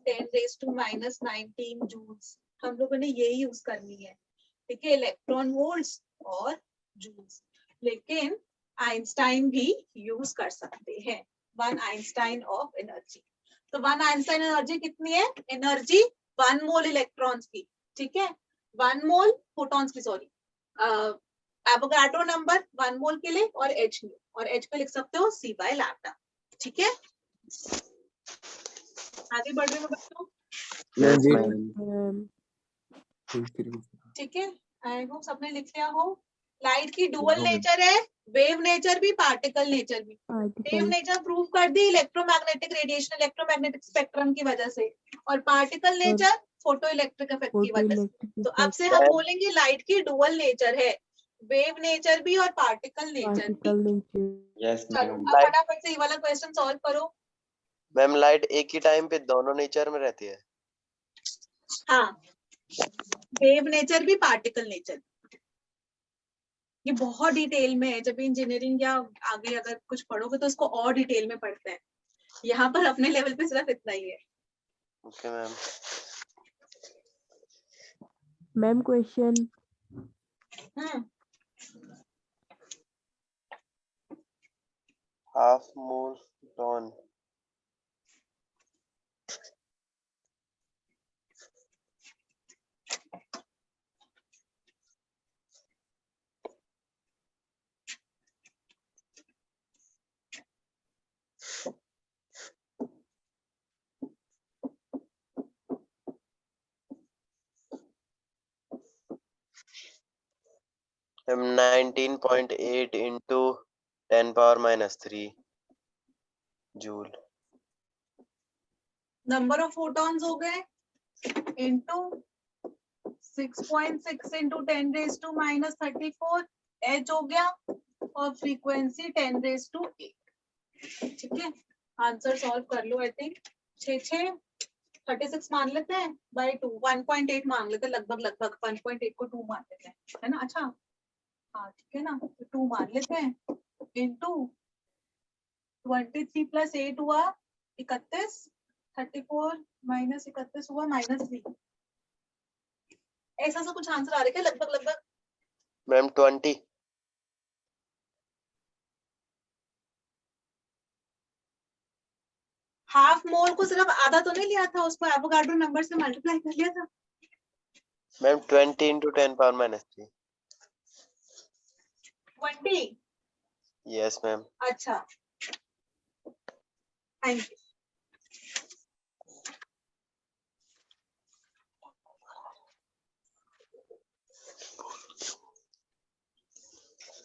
10⁻⁻19 joules. हम लोगों ने यही यूज करनी है, ठीक है, इलेक्ट्रॉन वोल्ट्स और जूल्स। लेकिन आइंस्टाइन भी यूज कर सकते हैं 1 आइंस्टाइन ऑफ एनर्जी। तो 1 आइंस्टाइन एनर्जी कितनी है? एनर्जी 1 मोल इलेक्ट्रॉन्स की, ठीक है, 1 मोल फोटॉन्स की, सॉरी, एवोगाड्रो नंबर 1 मोल के लिए और एच में, और एच पे लिख सकते हो c/λ, ठीक है। आगे बढ़ रहे हो बच्चों, Yes, जी। ma'am. ठीक है। आई होप सबने लिख लिया हो। लाइट की डुअल नेचर है, वेव नेचर भी पार्टिकल नेचर भी। Wave Article. नेचर प्रूव कर दी इलेक्ट्रोमैग्नेटिक रेडिएशन, इलेक्ट्रोमैग्नेटिक स्पेक्ट्रम की वजह से, और particle nature photo electric effect की वजह से। Photoelectric तो अब से effect. हम बोलेंगे लाइट की डुअल नेचर है, वेव नेचर भी और पार्टिकल नेचर भी। Particle nature. यस चलो मैम। अब फटाफट से ये वाला क्वेश्चन सॉल्व करो। मैम लाइट एक ही टाइम पे दोनों नेचर में रहती है? हाँ, वेव नेचर भी पार्टिकल नेचर। ये बहुत डिटेल में है, जब इंजीनियरिंग या आगे अगर कुछ पढ़ोगे तो इसको और डिटेल में पढ़ते हैं। यहाँ पर अपने लेवल पे सिर्फ इतना ही है। Okay ma'am. Ma'am, question. Half mole ton. Ma'am 19.8 into 10⁻³ joule. Number of photons हो गए इनटू 6.6 into 10⁻⁻34 एच हो गया, और फ्रीक्वेंसी 10⁸ ठीक है। आंसर सॉल्व कर लो। आई थिंक 6 36 मान लेते हैं बाय 2, 1.8 मान लेते हैं, लगभग 1.8 को 2 मान लेते हैं, है ना। अच्छा हाँ ठीक है ना, तो 2 मान लेते हैं इनटू 23 + 8 हुआ 31, 34 - 31 हुआ -3। ऐसा सा कुछ आंसर आ रहा है क्या लगभग? मैम 20। हाफ मोल को सिर्फ आधा तो नहीं लिया था, उसको एवोगाड्रो नंबर से मल्टीप्लाई कर लिया था। Ma'am 20 into 10⁻³ 20। Yes ma'am. अच्छा थैंक यू।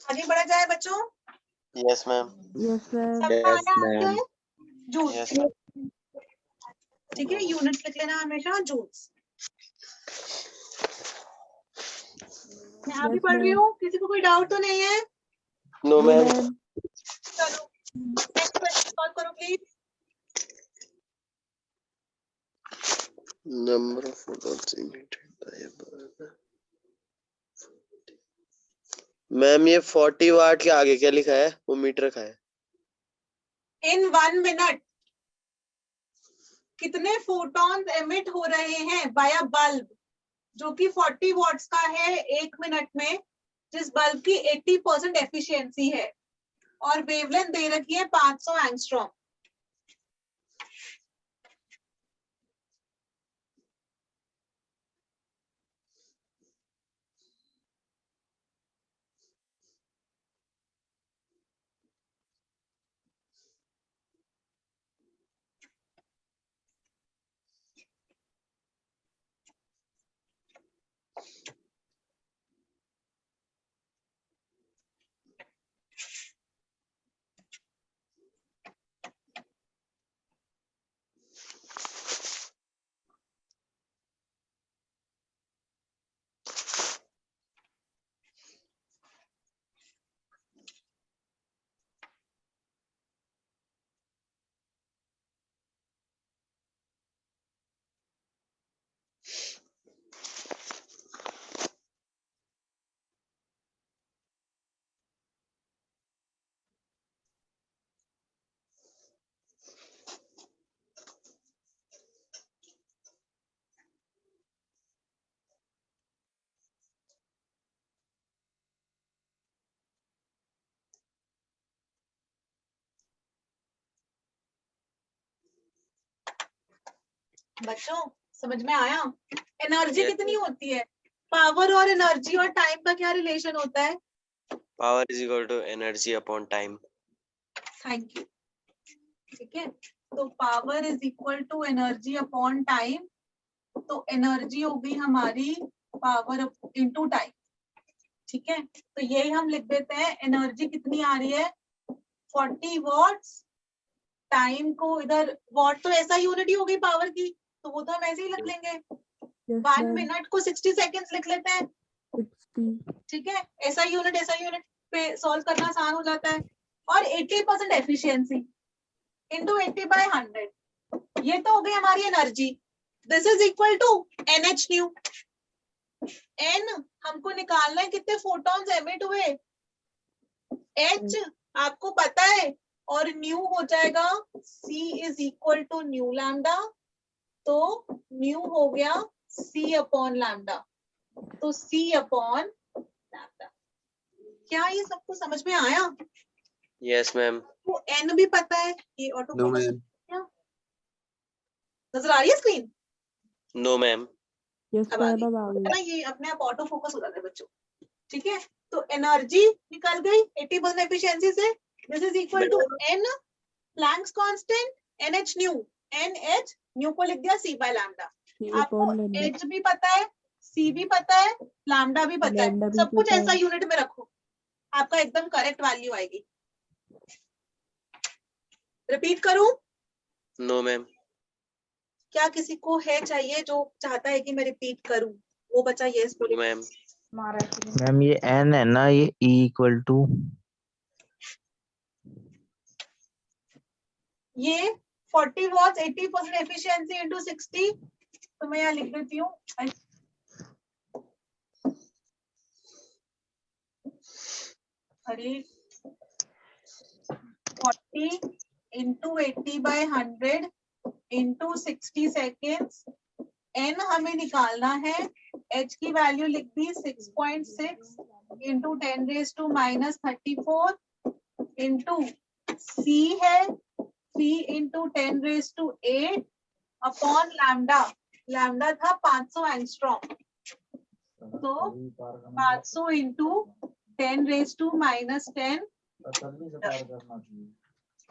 आगे बढ़ा जाए बच्चों। Yes ma'am. Yes, ma'am. सबका यस आना मैम। है जूल, यस मैम। ठीक है, यूनिट लिख लेना हमेशा जूल्स। मैं अभी Yes, पढ़ रही ma'am. हूँ, किसी को कोई डाउट तो नहीं है? No No, ma'am. ma'am. चलो नेक्स्ट क्वेश्चन सॉल्व करो please. Number of photons emitted by a bulb। Ma'am ये 40 वाट के आगे क्या लिखा है? वो मीटर रखा है। इन 1 मिनट कितने फोटॉन्स एमिट हो रहे हैं बाय अ बल्ब, जो कि 40 वॉट्स का है 1 मिनट में, जिस बल्ब की 80% एफिशिएंसी है, और वेवलेंथ दे रखी है 500 एंगस्ट्रॉम। बच्चों समझ में आया? Energy Yes. कितनी होती है? पावर और एनर्जी और टाइम का क्या रिलेशन होता है? Power is equal to energy upon time. Thank you. ठीक है, तो power is equal to energy upon time. तो एनर्जी होगी हमारी पावर इनटू टाइम। ठीक है, तो यही हम लिख देते हैं। एनर्जी कितनी आ रही है? 40 वॉट्स। टाइम को इधर वॉट तो ऐसा यूनिट ही हो गई पावर की, तो वो तो हम ऐसे ही लिख लेंगे। Yes, 1 ma'am. मिनट को 60 सेकेंड्स लिख लेते हैं। 60. ठीक है, ऐसा यूनिट पे सॉल्व करना आसान हो जाता है। और 80% एफिशिएंसी इनटू 80/100, ये तो हो गई हमारी energy. This is equal to NH nu. N हमको निकालना है कितने फोटॉन्स एमिट हुए। H आपको पता है, और न्यू हो जाएगा C is equal to nu lambda. तो न्यू हो गया C अपॉन लैम्डा। तो C अपॉन लैम्डा। क्या ये सबको समझ में आया? Yes ma'am. तो N भी पता है, ये ऑटो No, फोकस ma'am. नजर आ रही है स्क्रीन? No ma'am. Yes, अब आ ma'am. गई। अब आ गई. है ना, ये अपने आप ऑटो फोकस हो जाता है बच्चों। ठीक है, तो एनर्जी निकल गई 80% एफिशिएंसी से। This is equal to N Planck's constant NH nu. NH nu को लिख दिया C बाय लैम्डा। C आपको upon lambda. H भी पता है, C भी पता है, लैम्डा भी पता है। Lambda भी सब कुछ पता ऐसा है. यूनिट में रखो, आपका एकदम करेक्ट वैल्यू आएगी। रिपीट करूं? No ma'am. क्या किसी को है चाहिए जो चाहता है कि मैं रिपीट करूं? वो बच्चा यस बोले। मैम। मैम ये n है ना, ये E इक्वल टू ये 40 वॉट्स 80% एफिशिएंसी इनटू 60। तो मैं यहाँ लिख देती हूँ। अरे 40 इंटू 80/100 इंटू 60 सेकेंड्स। N हमें निकालना है। H की वैल्यू लिख दी 6.6 इंटू 10⁻⁻34 इंटू C है 3 इंटू 10⁸ अपॉन लैम्डा। लैम्डा था 500 एंगस्ट्रॉम। तो 500 इंटू 10⁻⁻10।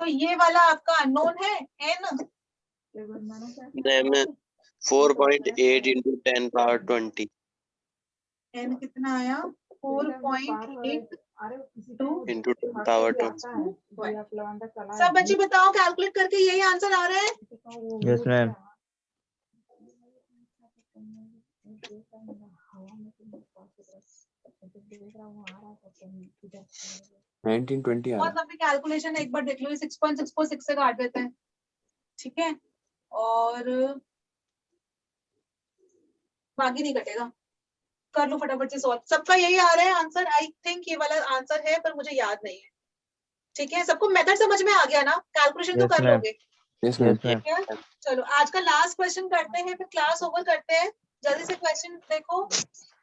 तो ये वाला आपका अननोन है N। Ma'am 4.8 into 10 power 20 N कितना आया? 4.8 इंटू 10 पावर 20। सब बच्चे बताओ, कैलकुलेट करके यही आंसर आ रहा है? Yes ma'am. 1920 आ और रहा अभी कैलकुलेशन एक बार देख लो, 6.6 को 6 से काट देते हैं। ठीक है, और बाकी नहीं कटेगा। कर लो फटाफट से सॉल्व। सबका यही आ रहा है आंसर। आई थिंक ये वाला आंसर है, पर मुझे याद नहीं है। ठीक है, सबको मेथड समझ में आ गया ना? कैलकुलेशन तो Yes, कर ma'am. लोगे। Yes ma'am. Yes ma'am. ठीक है, चलो आज का लास्ट क्वेश्चन करते हैं, फिर क्लास ओवर करते हैं। जल्दी से क्वेश्चन देखो।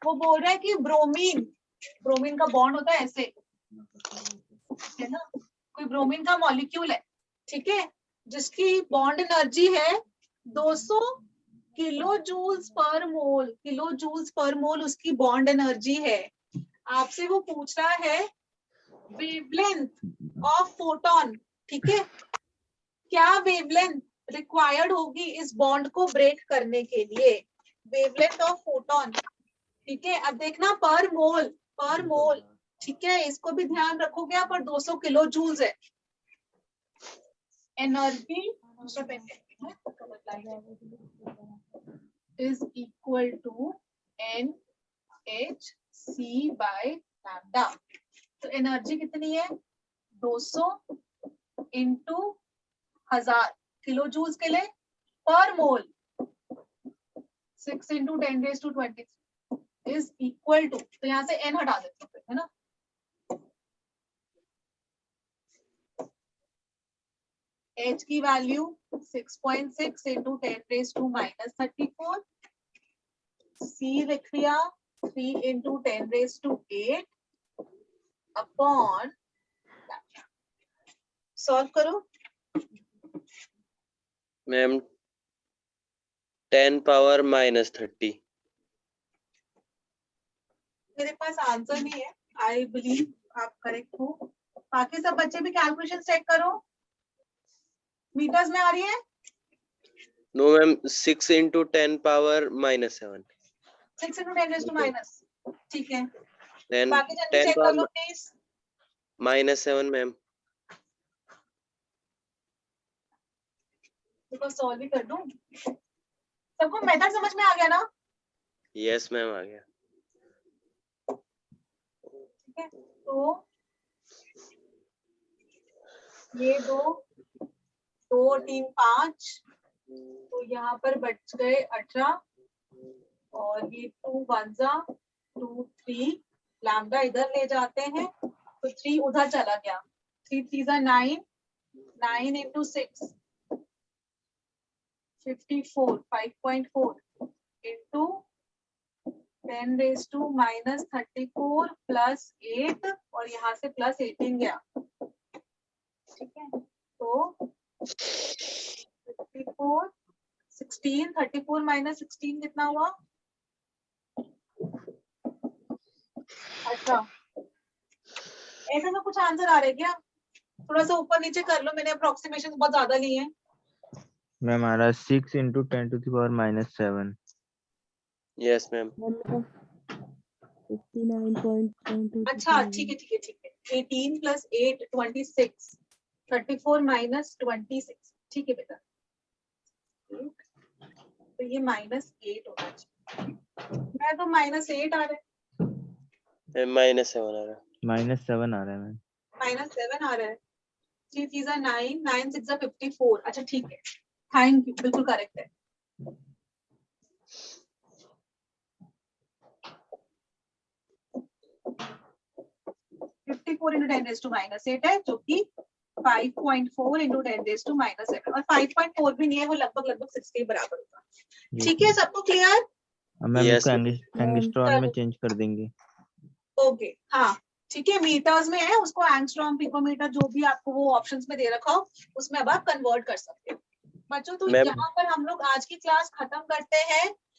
वो बोल रहा है कि ब्रोमीन का बॉन्ड होता है ऐसे, है ना? कोई ब्रोमीन का मॉलिक्यूल है, ठीक है, जिसकी बॉन्ड एनर्जी है 200 किलो जूल्स पर मोल। किलो जूल्स पर मोल उसकी बॉन्ड एनर्जी है। आपसे वो पूछ रहा है वेवलेंथ ऑफ फोटोन। ठीक है, क्या वेवलेंथ रिक्वायर्ड होगी इस बॉन्ड को ब्रेक करने के लिए? Wavelength of photon. ठीक है, अब देखना पर मोल। ठीक है, इसको भी ध्यान रखोगे आप। और 200 किलो जूल्स है एनर्जी। दूसरा पेन is equal to NHC by lambda. तो एनर्जी कितनी है? 200 इंटू 1000 किलो जूल्स के लिए पर मोल। 6 इंटू 10⁻23 इज इक्वल टू, तो यहाँ से n हटा देते हैं, है ना? H की वैल्यू 6.6 इंटू 10⁻⁻34। C लिख दिया 3 इंटू 10⁸ अपॉन। सॉल्व करो। Ma'am 10 power -30। मेरे पास आंसर नहीं है, आई बिलीव आप करेक्ट हो। बाकी सब बच्चे भी कैलकुलेशन चेक करो, मीटर्स में आ रही है। No ma'am, 6 into 10 power -7। 6 into 10 raised to minus, ठीक है। Then बाकी जल्दी 10 चेक कर लो पावर प्लीज। -7 मैम। देखो सॉल्व भी कर दूं। सबको मेथड समझ में आ गया ना? यस मैम, आ गया। ठीक है, तो ये 2 2 और 3 5, तो यहाँ पर बच गए 18, और ये 2 1 2 3, लैम्डा इधर ले जाते हैं तो 3 उधर चला गया, 3 3 9, 9 into 6 54, 5.4 into 10 raised to -34 plus 8, और यहाँ से प्लस 18 गया, ठीक है। तो 54 16, 34 minus 16 कितना हुआ? 18। ऐसा में कुछ आंसर आ रहा है क्या? थोड़ा सा ऊपर नीचे कर लो, मैंने अप्रोक्सीमेशन बहुत ज्यादा लिए हैं। मैम आ रहा है 6 into 10 to the power -7। Yes ma'am. 59.2. अच्छा ठीक है ठीक है ठीक है। 18 plus 8 26, 34 minus 26, ठीक है बेटा। तो ये -8 होना चाहिए, मैं तो -8 आ रहा है, -7 आ रहा है। -7 आ रहा है मैम। -7 आ रहा है। 3 3 9, 9 6 54। अच्छा ठीक है, थैंक यू, बिल्कुल करेक्ट है। (54 into 10 raised to -8 है, जो कि 5.4 into 10 raised to -7, और 5.4 भी नहीं है, वो लगभग 6 के बराबर होगा। ठीक है, सबको क्लियर? मैम Yes, इसको एंगस्ट्रॉन में चेंज कर देंगे। ओके हाँ ठीक है, मीटर्स में है, उसको एंगस्ट्रॉम पिकोमीटर जो भी आपको वो ऑप्शंस में दे रखा हो उसमें अब आप कन्वर्ट कर सकते हो। बच्चों तो मैम यहाँ पर हम लोग आज की क्लास खत्म करते हैं।